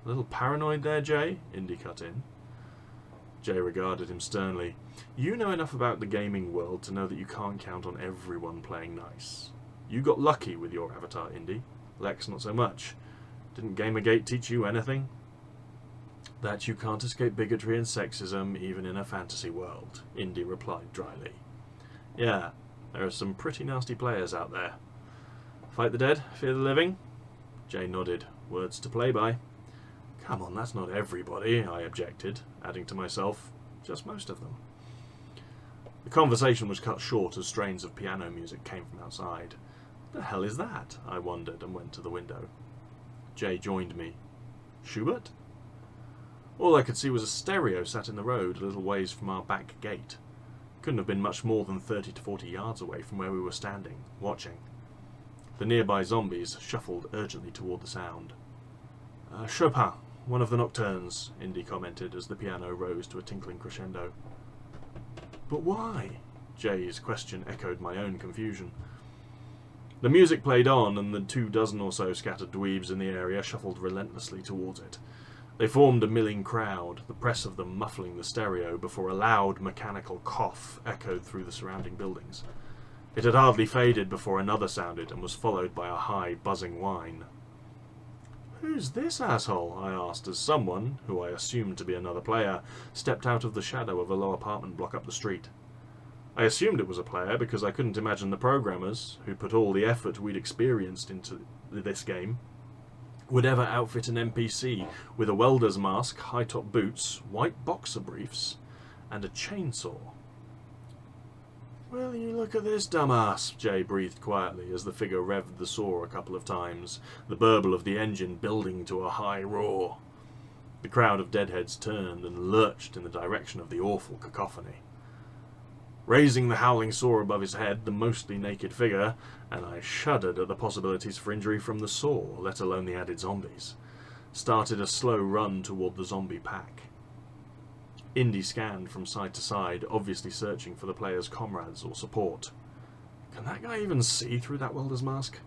S6: "A little paranoid there, Jay?" Indy cut in. Jay regarded him sternly. "You know enough about the gaming world to know that you can't count on everyone playing nice. You got lucky with your avatar, Indy. Lex not so much. Didn't Gamergate teach you anything?" "That you can't escape bigotry and sexism even in a fantasy world," Indy replied dryly. "Yeah, there are some pretty nasty players out there. Fight the dead, fear the living?" Jay nodded. Words to play by. "Come on, that's not everybody," I objected, adding to myself, "just most of them." The conversation was cut short as strains of piano music came from outside. "The hell is that?" I wondered and went to the window. Jay joined me. "Schubert?" All I could see was a stereo sat in the road a little ways from our back gate. Couldn't have been much more than 30 to 40 yards away from where we were standing, watching. The nearby zombies shuffled urgently toward the sound. Chopin, one of the nocturnes," Indy commented as the piano rose to a tinkling crescendo. "But why?" Jay's question echoed my own confusion. The music played on, and the 24 or so scattered dweebs in the area shuffled relentlessly towards it. They formed a milling crowd, the press of them muffling the stereo before a loud mechanical cough echoed through the surrounding buildings. It had hardly faded before another sounded and was followed by a high, buzzing whine. "Who's this asshole?" I asked as someone, who I assumed to be another player, stepped out of the shadow of a low apartment block up the street. I assumed it was a player because I couldn't imagine the programmers, who put all the effort we'd experienced into this game, would ever outfit an NPC with a welder's mask, high-top boots, white boxer briefs, and a chainsaw. "Will you look at this dumbass?" Jay breathed quietly as the figure revved the saw a couple of times, the burble of the engine building to a high roar. The crowd of deadheads turned and lurched in the direction of the awful cacophony. Raising the howling saw above his head, the mostly naked figure, and I shuddered at the possibilities for injury from the saw, let alone the added zombies, started a slow run toward the zombie pack. Indy scanned from side to side, obviously searching for the player's comrades or support. Can that guy even see through that welder's mask?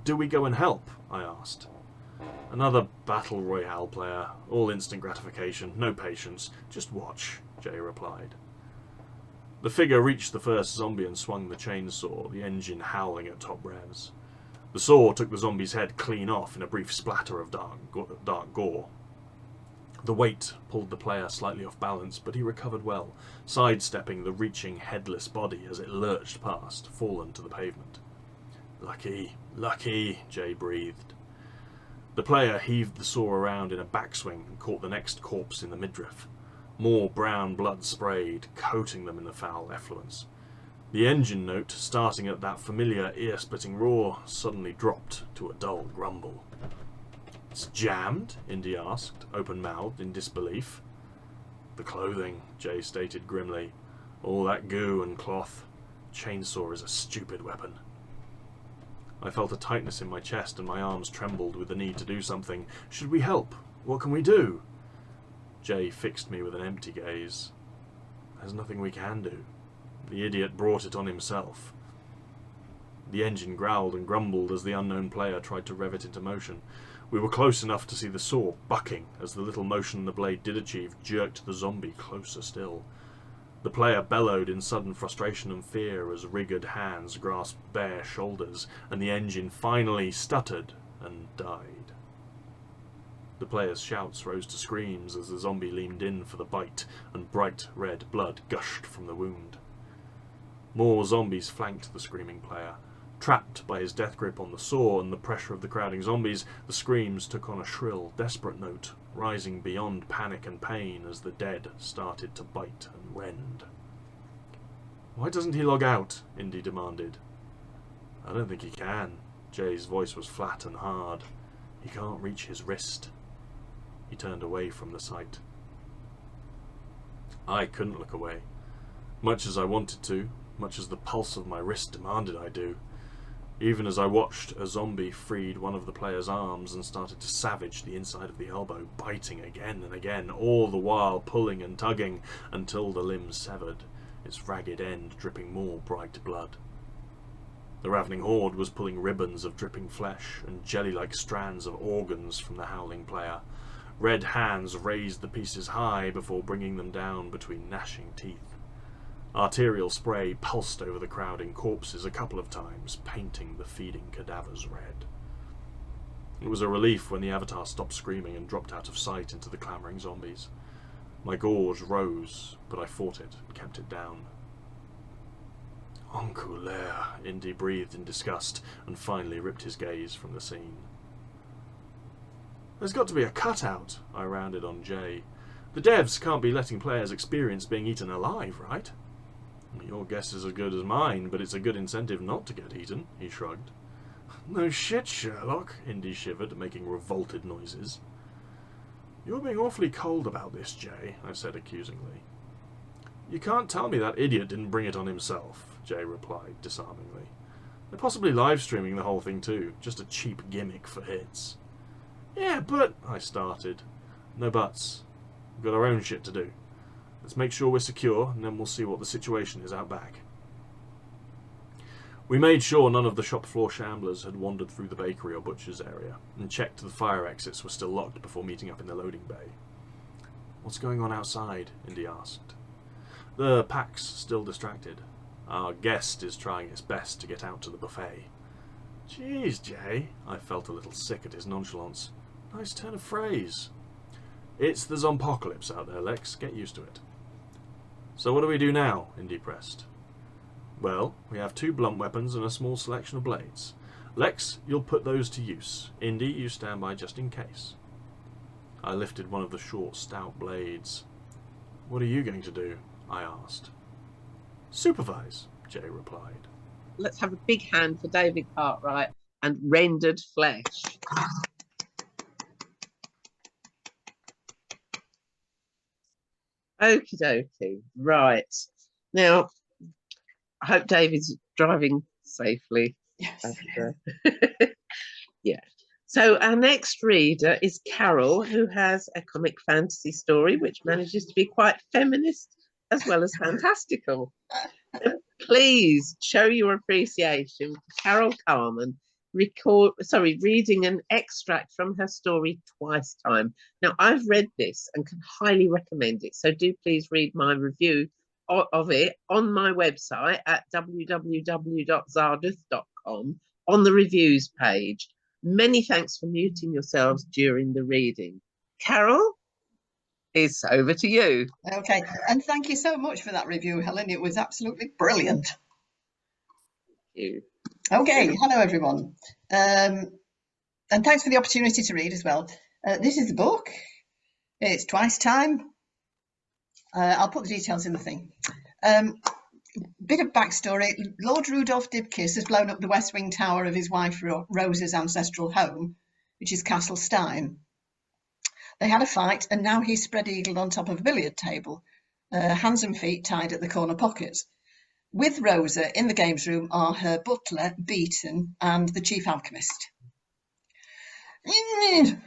S6: "Do we go and help?" I asked. Another battle royale player, all instant gratification, no patience. Just watch, Jay replied. The figure reached the first zombie and swung the chainsaw, the engine howling at top revs. The saw took the zombie's head clean off in a brief splatter of dark gore. The weight pulled the player slightly off balance, but he recovered well, sidestepping the reaching headless body as it lurched past, fallen to the pavement. Lucky, lucky, Jay breathed. The player heaved the saw around in a backswing and caught the next corpse in the midriff. More brown blood sprayed, coating them in the foul effluence. The engine note, starting at that familiar ear-splitting roar, suddenly dropped to a dull grumble. "It's jammed?" Indy asked, open-mouthed in disbelief. "The clothing," Jay stated grimly. "All that goo and cloth. Chainsaw is a stupid weapon." I felt a tightness in my chest and my arms trembled with the need to do something. "Should we help? What can we do?" Jay fixed me with an empty gaze. "There's nothing we can do. The idiot brought it on himself." The engine growled and grumbled as the unknown player tried to rev it into motion. We were close enough to see the saw bucking as the little motion the blade did achieve jerked the zombie closer still. The player bellowed in sudden frustration and fear as rigged hands grasped bare shoulders, and the engine finally stuttered and died. The player's shouts rose to screams as the zombie leaned in for the bite, and bright red blood gushed from the wound. More zombies flanked the screaming player. Trapped by his death grip on the saw and the pressure of the crowding zombies, the screams took on a shrill, desperate note, rising beyond panic and pain as the dead started to bite and rend. "Why doesn't he log out?" Indy demanded. "I don't think he can." Jay's voice was flat and hard. "He can't reach his wrist." He turned away from the sight. I couldn't look away. Much as I wanted to, much as the pulse of my wrist demanded I do. Even as I watched, a zombie freed one of the player's arms and started to savage the inside of the elbow, biting again and again, all the while pulling and tugging until the limb severed, its ragged end dripping more bright blood. The ravening horde was pulling ribbons of dripping flesh and jelly-like strands of organs from the howling player. Red hands raised the pieces high before bringing them down between gnashing teeth. Arterial spray pulsed over the crowding corpses a couple of times, painting the feeding cadavers red. It was a relief when the avatar stopped screaming and dropped out of sight into the clamouring zombies. My gorge rose, but I fought it and kept it down. "En couleur," Indy breathed in disgust and finally ripped his gaze from the scene. "There's got to be a cutout," I rounded on Jay. "The devs can't be letting players experience being eaten alive, right?" "Your guess is as good as mine, but it's a good incentive not to get eaten," he shrugged. "No shit, Sherlock," Indy shivered, making revolted noises. "You're being awfully cold about this, Jay," I said accusingly. "You can't tell me that idiot didn't bring it on himself," Jay replied disarmingly. "They're possibly live-streaming the whole thing too, just a cheap gimmick for hits." "Yeah, but," I started. "No buts. We've got our own shit to do. Let's make sure we're secure, and then we'll see what the situation is out back." We made sure none of the shop floor shamblers had wandered through the bakery or butcher's area, and checked the fire exits were still locked before meeting up in the loading bay. "What's going on outside?" Indy asked. "The pack's still distracted. Our guest is trying its best to get out to the buffet." "Jeez, Jay," I felt a little sick at his nonchalance. "Nice turn of phrase." "It's the zompocalypse out there, Lex. Get used to it." "So what do we do now?" Indy pressed. "Well, we have 2 blunt weapons and a small selection of blades. Lex, you'll put those to use. Indy, you stand by just in case." I lifted one of the short, stout blades. "What are you going to do?" I asked. "Supervise," Jay replied.
S1: Let's have a big hand for David Cartwright and rendered flesh. Okie dokie. Right. Now, I hope David's driving safely.
S3: Yes.
S1: Yeah. So our next reader is Carol, who has a comic fantasy story which manages to be quite feminist as well as fantastical. Please show your appreciation for Carol Carman reading an extract from her story twice time. Now, I've read this and can highly recommend it, so do please read my review of it on my website at www.zarduth.com on the reviews page. Many thanks for muting yourselves during the reading. Carol, it's over to you.
S3: Okay, and thank you so much for that review, Helen. It was absolutely brilliant.
S1: Thank you.
S3: Okay, hello everyone. And thanks for the opportunity to read as well. This is the book. It's twice time. I'll put the details in the thing. Bit of backstory. Lord Rudolph Dibkiss has blown up the West Wing tower of his wife Rosa's ancestral home, which is Castle Stein. They had a fight and now he's spread-eagled on top of a billiard table, hands and feet tied at the corner pockets. With Rosa in the games room are her butler, Beaton, and the chief alchemist. It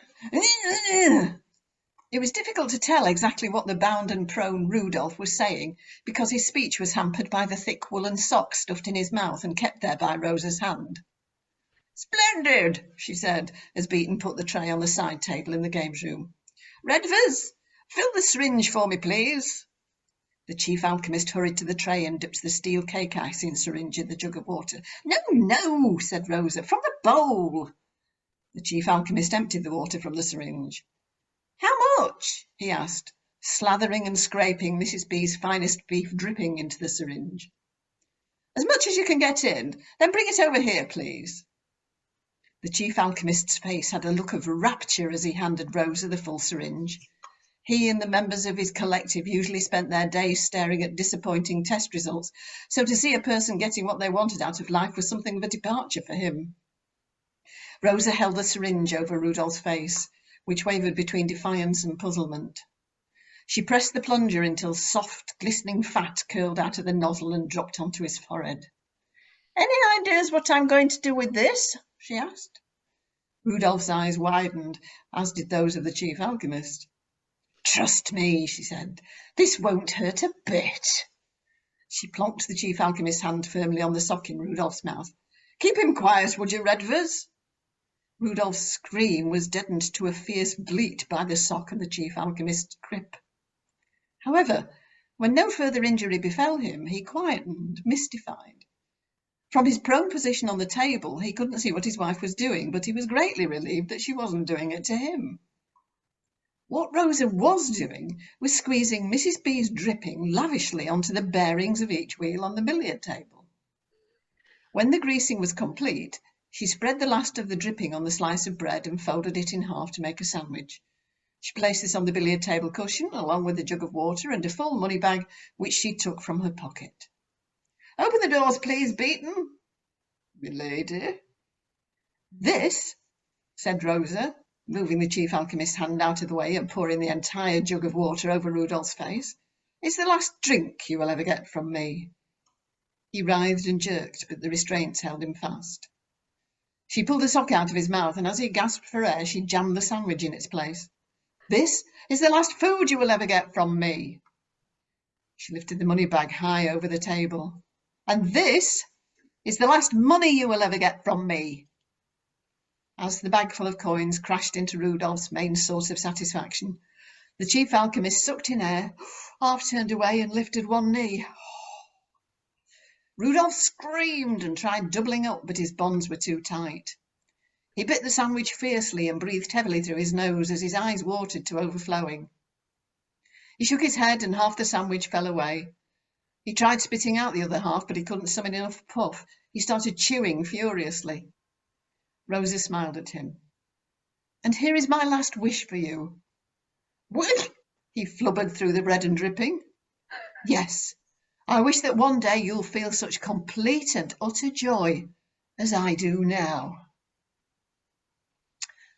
S3: was difficult to tell exactly what the bound and prone Rudolph was saying because his speech was hampered by the thick woolen sock stuffed in his mouth and kept there by Rosa's hand. "Splendid," she said, as Beaton put the tray on the side table in the games room. "Redvers, fill the syringe for me, please." The chief alchemist hurried to the tray and dipped the steel cake icing syringe in the jug of water. "No, no," said Rosa, "from the bowl." The chief alchemist emptied the water from the syringe. "How much?" he asked, slathering and scraping Mrs. B's finest beef dripping into the syringe. "As much as you can get in. Then bring it over here, please." The chief alchemist's face had a look of rapture as he handed Rosa the full syringe. He and the members of his collective usually spent their days staring at disappointing test results, so to see a person getting what they wanted out of life was something of a departure for him. Rosa held the syringe over Rudolph's face, which wavered between defiance and puzzlement. She pressed the plunger until soft, glistening fat curled out of the nozzle and dropped onto his forehead. "Any ideas what I'm going to do with this?" she asked. Rudolph's eyes widened, as did those of the chief alchemist. "Trust me," she said, "this won't hurt a bit." She plonked the chief alchemist's hand firmly on the sock in Rudolph's mouth. "Keep him quiet, would you, Redvers?" Rudolph's scream was deadened to a fierce bleat by the sock and the chief alchemist's grip. However, when no further injury befell him, he quietened, mystified. From his prone position on the table, he couldn't see what his wife was doing, but he was greatly relieved that she wasn't doing it to him. What Rosa was doing was squeezing Mrs. B's dripping lavishly onto the bearings of each wheel on the billiard table. When the greasing was complete, she spread the last of the dripping on the slice of bread and folded it in half to make a sandwich. She placed this on the billiard table cushion, along with a jug of water and a full money bag, which she took from her pocket. "Open the doors, please, Beaton." "Milady." "This," said Rosa, moving the chief alchemist's hand out of the way and pouring the entire jug of water over Rudolph's face, "is the last drink you will ever get from me." He writhed and jerked, but the restraints held him fast. She pulled a sock out of his mouth, and as he gasped for air, she jammed the sandwich in its place. "This is the last food you will ever get from me." She lifted the money bag high over the table. "And this is the last money you will ever get from me." As the bag full of coins crashed into Rudolph's main source of satisfaction, the chief alchemist sucked in air, half turned away and lifted one knee. Rudolph screamed and tried doubling up, but his bonds were too tight. He bit the sandwich fiercely and breathed heavily through his nose as his eyes watered to overflowing. He shook his head and half the sandwich fell away. He tried spitting out the other half, but he couldn't summon enough puff. He started chewing furiously. Rosa smiled at him. "And here is my last wish for you." "What?" He flubbered through the bread and dripping. "Yes, I wish that one day you'll feel such complete and utter joy as I do now."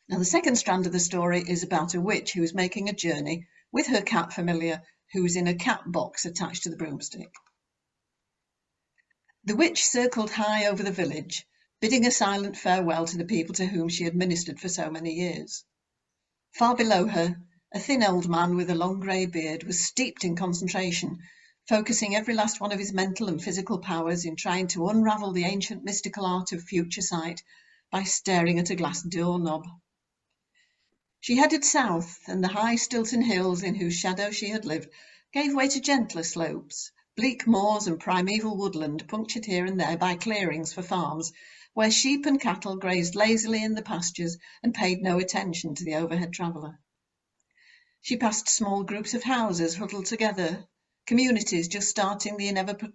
S3: Now, the second strand of the story is about a witch who is making a journey with her cat familiar, who's in a cat box attached to the broomstick. The witch circled high over the village, bidding a silent farewell to the people to whom she had ministered for so many years. Far below her, a thin old man with a long grey beard was steeped in concentration, focusing every last one of his mental and physical powers in trying to unravel the ancient mystical art of future sight by staring at a glass doorknob. She headed south, and the high Stilton hills in whose shadow she had lived gave way to gentler slopes, bleak moors and primeval woodland punctured here and there by clearings for farms, where sheep and cattle grazed lazily in the pastures and paid no attention to the overhead traveller. She passed small groups of houses huddled together, communities just starting the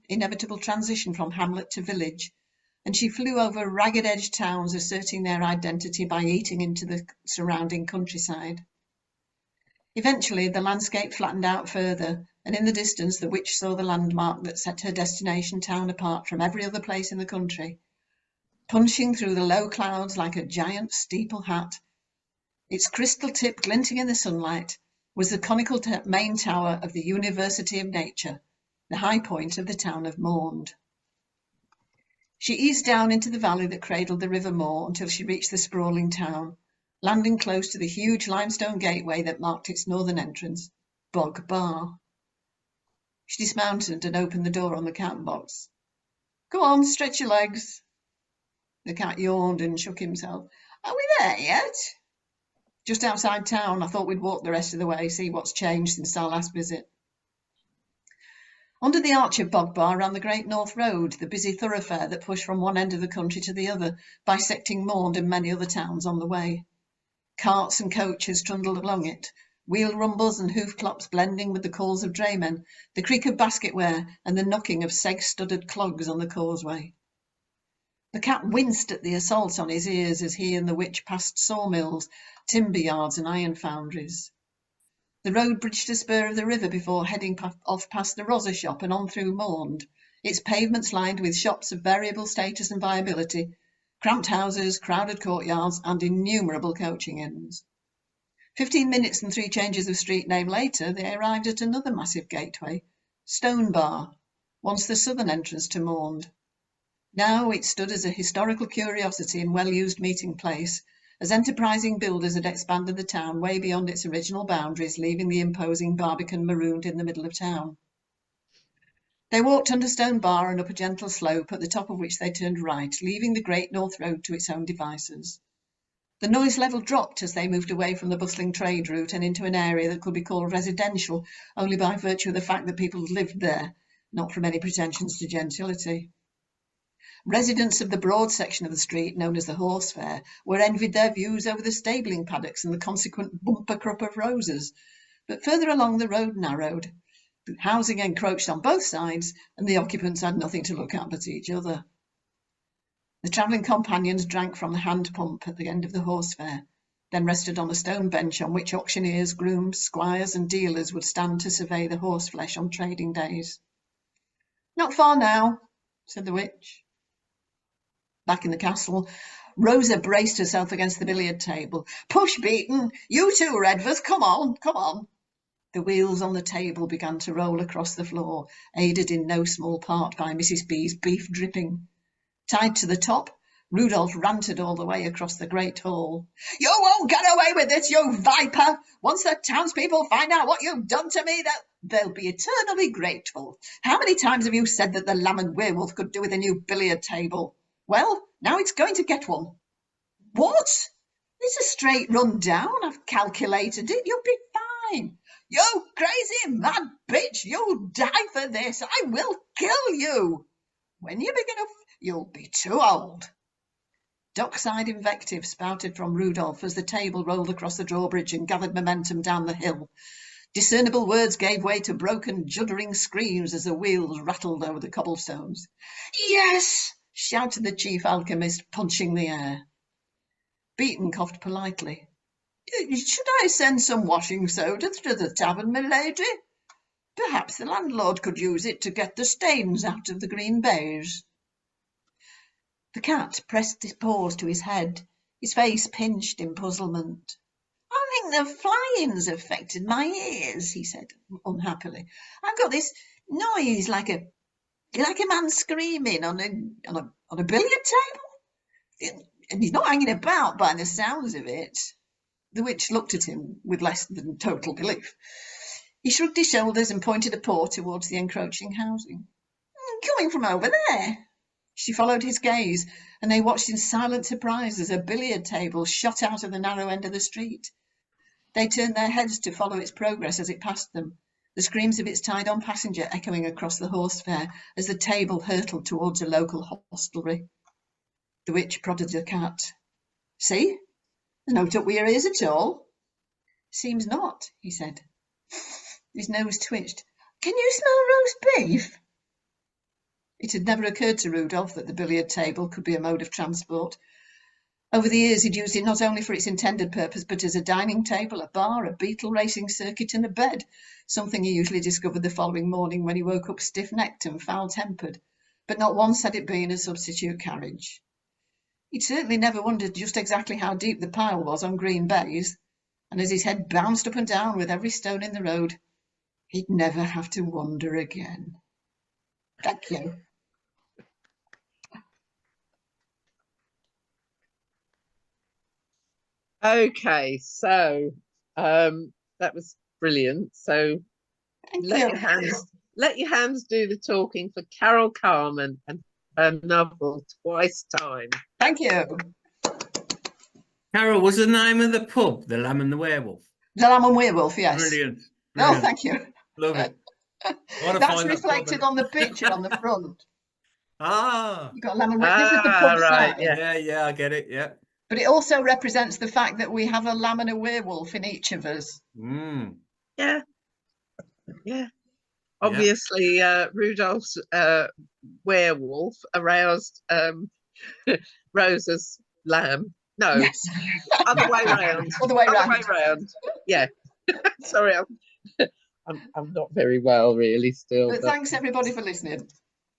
S3: inevitable transition from hamlet to village, and she flew over ragged-edged towns asserting their identity by eating into the surrounding countryside. Eventually, the landscape flattened out further, and in the distance the witch saw the landmark that set her destination town apart from every other place in the country. Punching through the low clouds like a giant steeple hat, its crystal tip glinting in the sunlight, was the conical main tower of the University of Nature, the high point of the town of Morland. She eased down into the valley that cradled the River Moor until she reached the sprawling town, landing close to the huge limestone gateway that marked its northern entrance, Bog Bar. She dismounted and opened the door on the cat box. "Go on, stretch your legs." The cat yawned and shook himself. "Are we there yet?" "Just outside town. I thought we'd walk the rest of the way, see what's changed since our last visit." Under the arch of Bog Bar ran the Great North Road, the busy thoroughfare that pushed from one end of the country to the other, bisecting Morland and many other towns on the way. Carts and coaches trundled along it, wheel rumbles and hoof clops blending with the calls of draymen, the creak of basketware and the knocking of seg-studded clogs on the causeway. The cat winced at the assault on his ears as he and the witch passed sawmills, timber yards and iron foundries. The road bridged a spur of the river before heading off past the Rosa shop and on through Morland, its pavements lined with shops of variable status and viability, cramped houses, crowded courtyards and innumerable coaching inns. 15 minutes and 3 changes of street name later, they arrived at another massive gateway, Stone Bar, once the southern entrance to Morland. Now it stood as a historical curiosity and well-used meeting place, as enterprising builders had expanded the town way beyond its original boundaries, leaving the imposing Barbican marooned in the middle of town. They walked under Stone Bar and up a gentle slope, at the top of which they turned right, leaving the Great North Road to its own devices. The noise level dropped as they moved away from the bustling trade route and into an area that could be called residential only by virtue of the fact that people lived there, not from any pretensions to gentility. Residents of the broad section of the street, known as the Horse Fair, were envied their views over the stabling paddocks and the consequent bumper crop of roses, but further along the road narrowed. The housing encroached on both sides, and the occupants had nothing to look at but each other. The travelling companions drank from the hand pump at the end of the Horse Fair, then rested on a stone bench on which auctioneers, grooms, squires and dealers would stand to survey the horseflesh on trading days. "Not far now," said the witch. Back in the castle, Rosa braced herself against the billiard table. "Push, Beaton! You too, Redvers! Come on, come on!" The wheels on the table began to roll across the floor, aided in no small part by Mrs. B's beef dripping. Tied to the top, Rudolph ranted all the way across the great hall. "You won't get away with this, you viper! Once the townspeople find out what you've done to me, they'll be eternally grateful. How many times have you said that the lamb and werewolf could do with a new billiard table? Well, now it's going to get one." "What? It's a straight run down. I've calculated it. You'll be fine." "You crazy mad bitch! You'll die for this. I will kill you. When you're big enough, you'll be too old." Dockside invective spouted from Rudolph as the table rolled across the drawbridge and gathered momentum down the hill. Discernible words gave way to broken, juddering screams as the wheels rattled over the cobblestones. "Yes!" shouted the chief alchemist, punching the air. Beaton coughed politely. "Should I send some washing soda to the tavern, my lady? Perhaps the landlord could use it to get the stains out of the green baize." The cat pressed his paws to his head, his face pinched in puzzlement. "I think the flying's affected my ears," he said unhappily. "I've got this noise like a man screaming on a billiard table. And he's not hanging about by the sounds of it." The witch looked at him with less than total belief. He shrugged his shoulders and pointed a paw towards the encroaching housing. "Coming from over there." She followed his gaze, and they watched in silent surprise as a billiard table shot out of the narrow end of the street. They turned their heads to follow its progress as it passed them, the screams of its tied-on passenger echoing across the horse fair as the table hurtled towards a local hostelry. The witch prodded the cat. "See? There's no tuck with your ears at all." "Seems not," he said. His nose twitched. "Can you smell roast beef?" It had never occurred to Rudolph that the billiard table could be a mode of transport. Over the years, he'd used it not only for its intended purpose, but as a dining table, a bar, a beetle racing circuit, and a bed, something he usually discovered the following morning when he woke up stiff-necked and foul-tempered. But not once had it been a substitute carriage. He'd certainly never wondered just exactly how deep the pile was on Green Bays, and as his head bounced up and down with every stone in the road, he'd never have to wonder again. Thank you.
S1: Okay, so that was brilliant. So
S3: Thank
S1: let
S3: you.
S1: your hands do the talking for Carol Carman and her novel Twice Time.
S3: Thank you.
S5: Carol, was the name of the pub The Lamb and the Werewolf?
S3: The Lamb and Werewolf, yes.
S5: Brilliant.
S3: Oh,
S5: Brilliant.
S3: thank you.
S5: Love it. I wanna
S3: That's
S5: find that pub
S3: reflected
S5: and-
S3: on the picture on the front.
S5: Ah,
S3: You've got Lamb and Werewolf. This is the pub
S1: right,
S3: side.
S5: yeah, I get it. Yeah.
S3: But it also represents the fact that we have a lamb and a werewolf in each of us.
S5: Mm.
S1: Yeah. Obviously, Rudolph's werewolf aroused Rosa's lamb. No,
S3: Yes.
S1: other way round.
S3: Other way
S1: Other way
S3: round.
S1: round. Yeah. Sorry, I'm not very well really still.
S3: But thanks everybody for listening.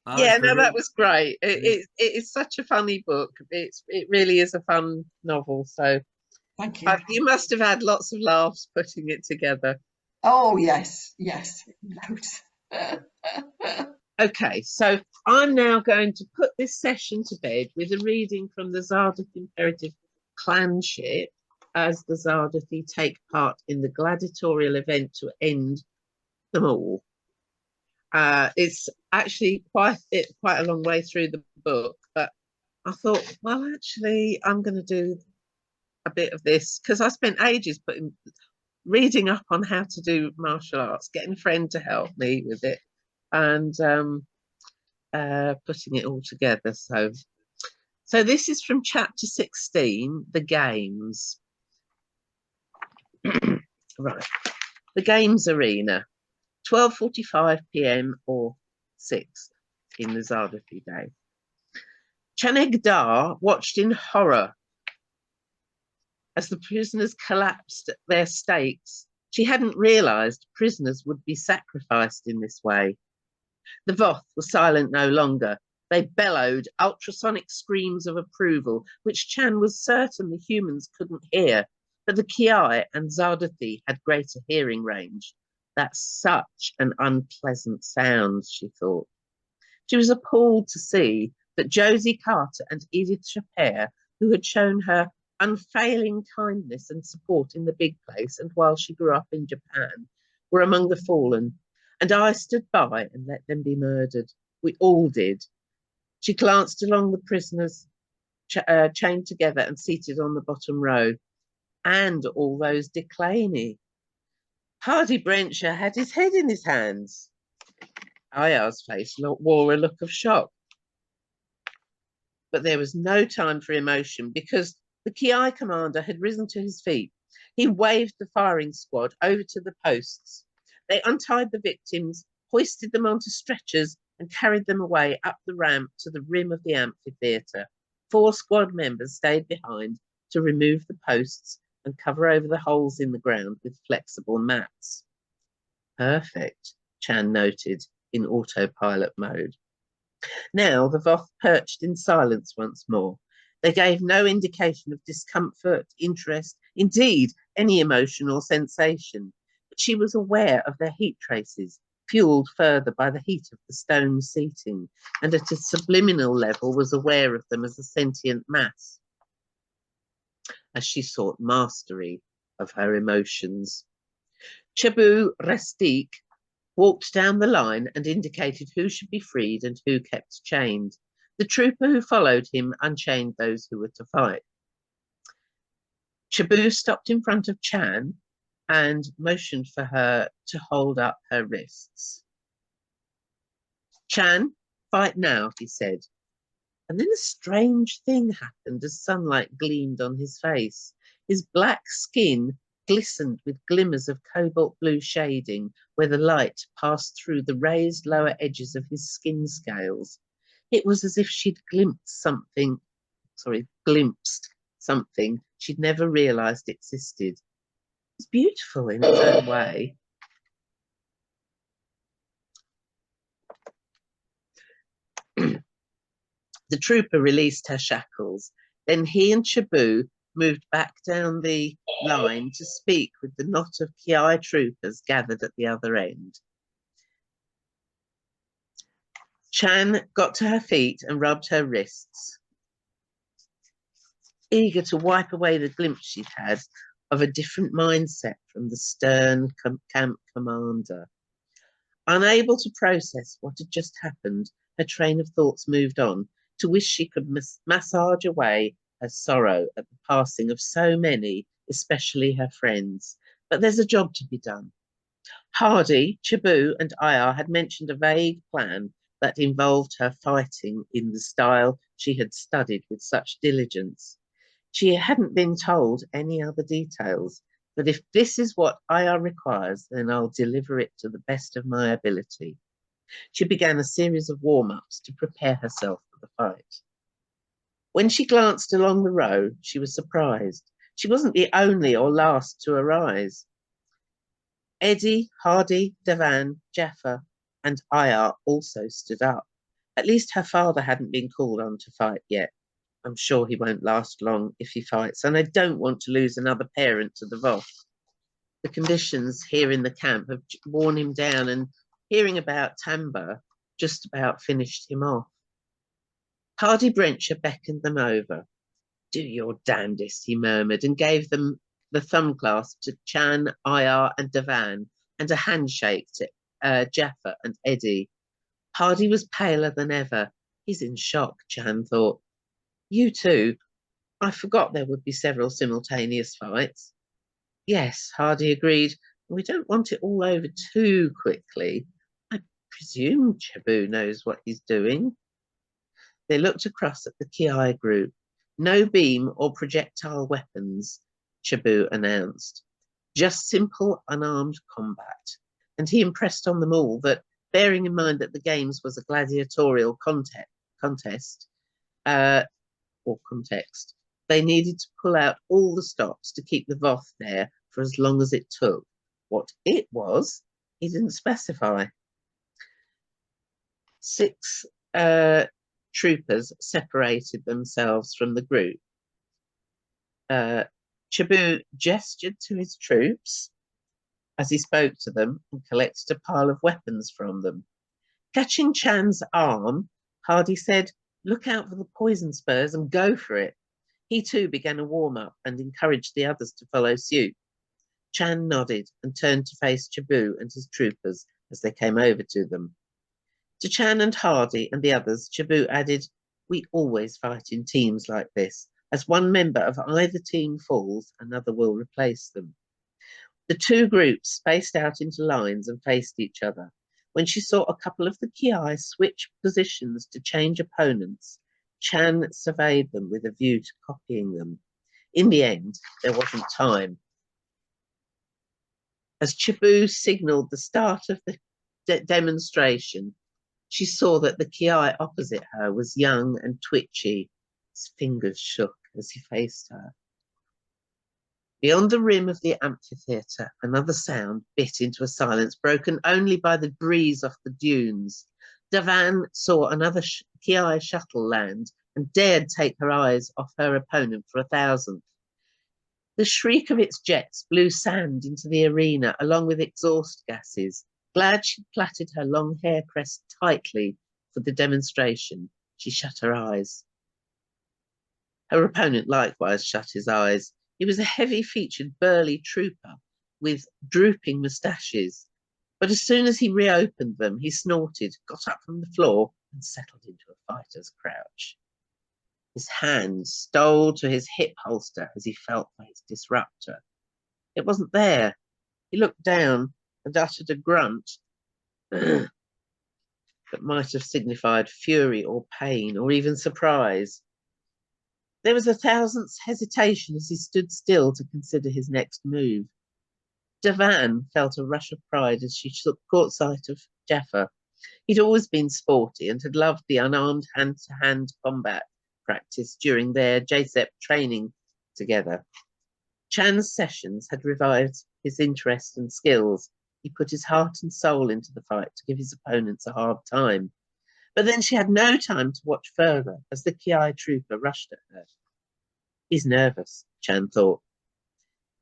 S5: Oh,
S1: Yeah,
S5: it's
S1: no, that
S5: brilliant.
S1: was great. It is such a funny book. It really is a fun novel. So
S3: Thank you.
S1: you must have had lots of laughs putting it together.
S3: Oh, yes. Loads.
S1: Okay, so I'm now going to put this session to bed with a reading from the Zardoth Imperative clanship as the Zardothi take part in the gladiatorial event to end them all. It's actually quite a long way through the book, but I thought, well, actually, I'm going to do a bit of this because I spent ages reading up on how to do martial arts, getting a friend to help me with it, and putting it all together. So this is from chapter 16, the games. Right, the games arena. 12:45 p.m. or 6 in the Zardothi day. Chaneg-Dar watched in horror as the prisoners collapsed at their stakes. She hadn't realised prisoners would be sacrificed in this way. The Voth were silent no longer. They bellowed ultrasonic screams of approval, which Chan was certain the humans couldn't hear, but the Kiai and Zardothi had greater hearing range. That's such an unpleasant sound, she thought. She was appalled to see that Josie Carter and Edith Chaper, who had shown her unfailing kindness and support in the big place and while she grew up in Japan, were among the fallen, and I stood by and let them be murdered. We all did. She glanced along the prisoners chained together and seated on the bottom row, and all those Declaney. Hardy Brencher had his head in his hands. Ayar's face wore a look of shock. But there was no time for emotion because the Kiai commander had risen to his feet. He waved the firing squad over to the posts. They untied the victims, hoisted them onto stretchers, and carried them away up the ramp to the rim of the amphitheatre. 4 squad members stayed behind to remove the posts and cover over the holes in the ground with flexible mats. Perfect, Chan noted in autopilot mode. Now the Voth perched in silence once more. They gave no indication of discomfort, interest, indeed any emotion or sensation, but she was aware of their heat traces, fueled further by the heat of the stone seating, and at a subliminal level was aware of them as a sentient mass. As she sought mastery of her emotions. Chabu Restique walked down the line and indicated who should be freed and who kept chained. The trooper who followed him unchained those who were to fight. Chaboo stopped in front of Chan and motioned for her to hold up her wrists. Chan, fight now, he said. And then a strange thing happened as sunlight gleamed on his face. His black skin glistened with glimmers of cobalt blue shading where the light passed through the raised lower edges of his skin scales. It was as if she'd glimpsed something she'd never realised existed. It was beautiful in its own way. The trooper released her shackles. Then he and Chaboo moved back down the line to speak with the knot of Ki troopers gathered at the other end. Chan got to her feet and rubbed her wrists, eager to wipe away the glimpse she'd had of a different mindset from the stern camp commander. Unable to process what had just happened, her train of thoughts moved on to wish she could massage away her sorrow at the passing of so many, especially her friends. But there's a job to be done. Hardy, Chaboo and IR had mentioned a vague plan that involved her fighting in the style she had studied with such diligence. She hadn't been told any other details, but if this is what IR requires, then I'll deliver it to the best of my ability. She began a series of warm-ups to prepare herself for the fight. When she glanced along the row, she was surprised. She wasn't the only or last to arise. Eddie, Hardy, Devan, Jaffa, and IR also stood up. At least her father hadn't been called on to fight yet. I'm sure he won't last long if he fights, and I don't want to lose another parent to the Voth. The conditions here in the camp have worn him down, and hearing about Tamba just about finished him off. Hardy Brencher beckoned them over. Do your damnedest, he murmured, and gave them the thumb clasp to Chan, IR, and Devan, and a handshake to Jaffa and Eddie. Hardy was paler than ever. He's in shock, Chan thought. You too? I forgot there would be several simultaneous fights. Yes, Hardy agreed. We don't want it all over too quickly. I presume Chaboo knows what he's doing. They looked across at the Ki group. No beam or projectile weapons, Chaboo announced. Just simple, unarmed combat. And he impressed on them all that, bearing in mind that the Games was a gladiatorial context, or context, they needed to pull out all the stops to keep the Voth there for as long as it took. What it was, he didn't specify. 6 troopers separated themselves from the group. Chaboo gestured to his troops as he spoke to them and collected a pile of weapons from them. Catching Chan's arm, Hardy said, "Look out for the poison spurs and go for it." He too began a warm-up and encouraged the others to follow suit. Chan nodded and turned to face Chaboo and his troopers as they came over to them. To Chan and Hardy and the others, Chaboo added, "We always fight in teams like this. As one member of either team falls, another will replace them." The two groups spaced out into lines and faced each other. When she saw a couple of the Ki switch positions to change opponents, Chan surveyed them with a view to copying them. In the end, there wasn't time. As Chaboo signalled the start of the demonstration, she saw that the Ki opposite her was young and twitchy. His fingers shook as he faced her. Beyond the rim of the amphitheatre, another sound bit into a silence broken only by the breeze off the dunes. Devan saw another Ki shuttle land and dared take her eyes off her opponent for 1,000th. The shriek of its jets blew sand into the arena along with exhaust gases. Glad she'd plaited her long hair pressed tightly for the demonstration, she shut her eyes. Her opponent likewise shut his eyes. He was a heavy-featured, burly trooper with drooping moustaches. But as soon as he reopened them, he snorted, got up from the floor, and settled into a fighter's crouch. His hand stole to his hip holster as he felt for his disruptor. It wasn't there. He looked down and uttered a grunt that might have signified fury or pain or even surprise. There was a thousandth hesitation as he stood still to consider his next move. Devan felt a rush of pride as she caught sight of Jaffa. He'd always been sporty and had loved the unarmed hand-to-hand combat practice during their JSEP training together. Chan's sessions had revived his interest and skills. He put his heart and soul into the fight to give his opponents a hard time. But then she had no time to watch further as the Kiai trooper rushed at her. He's nervous, Chan thought.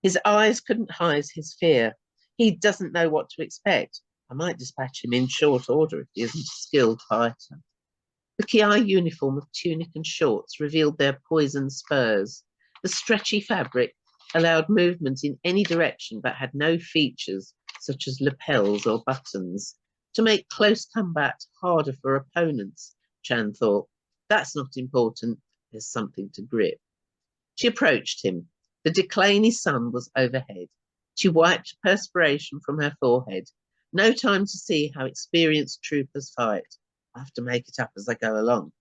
S1: His eyes couldn't hide his fear. He doesn't know what to expect. I might dispatch him in short order if he isn't a skilled fighter. The Kiai uniform of tunic and shorts revealed their poisoned spurs. The stretchy fabric allowed movement in any direction but had no features such as lapels or buttons. To make close combat harder for opponents, Chan thought. That's not important. There's something to grip. She approached him. The Declaney sun was overhead. She wiped perspiration from her forehead. No time to see how experienced troopers fight. I have to make it up as I go along.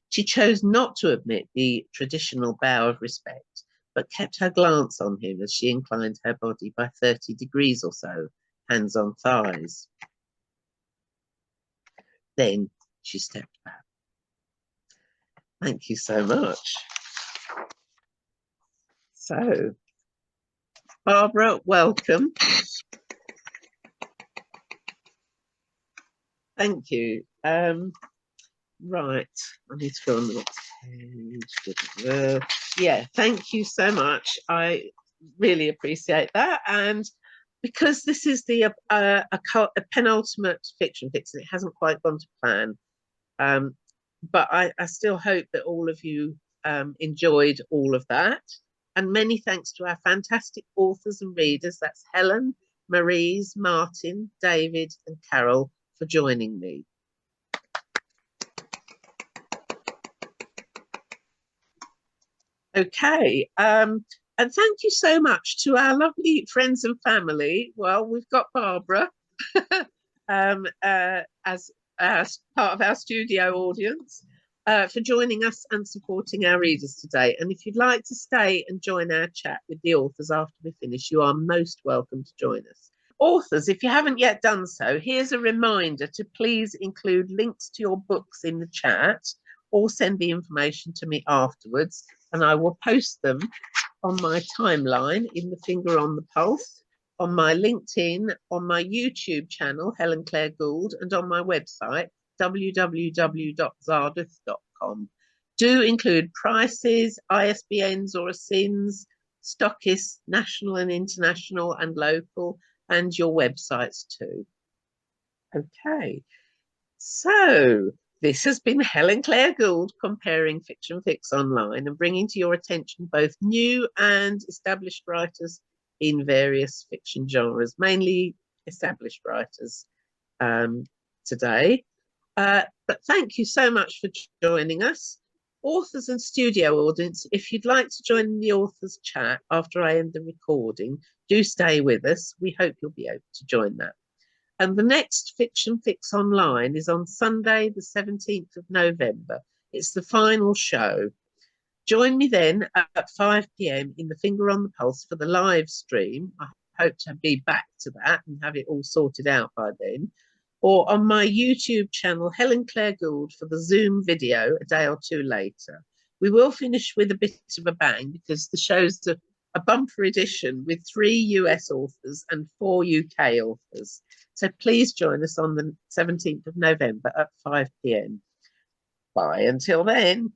S1: She chose not to admit the traditional bow of respect, but kept her glance on him as she inclined her body by 30 degrees or so, hands on thighs. Then she stepped back. Thank you so much. So, Barbara, welcome. Thank you. Right, I need to go on the next page. Yeah, thank you so much. I really appreciate that. And because this is the a penultimate fiction fix, it hasn't quite gone to plan. But I still hope that all of you enjoyed all of that. And many thanks to our fantastic authors and readers. That's Helen, Marise, Martin, David, and Carol for joining me. Okay, and thank you so much to our lovely friends and family. Well, we've got Barbara as part of our studio audience for joining us and supporting our readers today. And if you'd like to stay and join our chat with the authors after we finish, you are most welcome to join us. Authors, if you haven't yet done so, here's a reminder to please include links to your books in the chat or send the information to me afterwards, and I will post them on my timeline in the Finger on the Pulse, on my LinkedIn, on my YouTube channel, Helen Claire Gould, and on my website, www.zarduth.com. Do include prices, ISBNs or ASINs, stockists, national and international and local, and your websites too. Okay, so this has been Helen Claire Gould comparing Fiction Fix online and bringing to your attention both new and established writers in various fiction genres, mainly established writers today. But thank you so much for joining us. Authors and studio audience, if you'd like to join the authors chat after I end the recording, do stay with us. We hope you'll be able to join that. And the next Fiction Fix Online is on Sunday, the 17th of November. It's the final show. Join me then at 5 p.m. in the Finger on the Pulse for the live stream. I hope to be back to that and have it all sorted out by then. Or on my YouTube channel, Helen Claire Gould, for the Zoom video a day or two later. We will finish with a bit of a bang because the show's a bumper edition with 3 US authors and 4 UK authors. So please join us on the 17th of November at 5 p.m. Bye until then.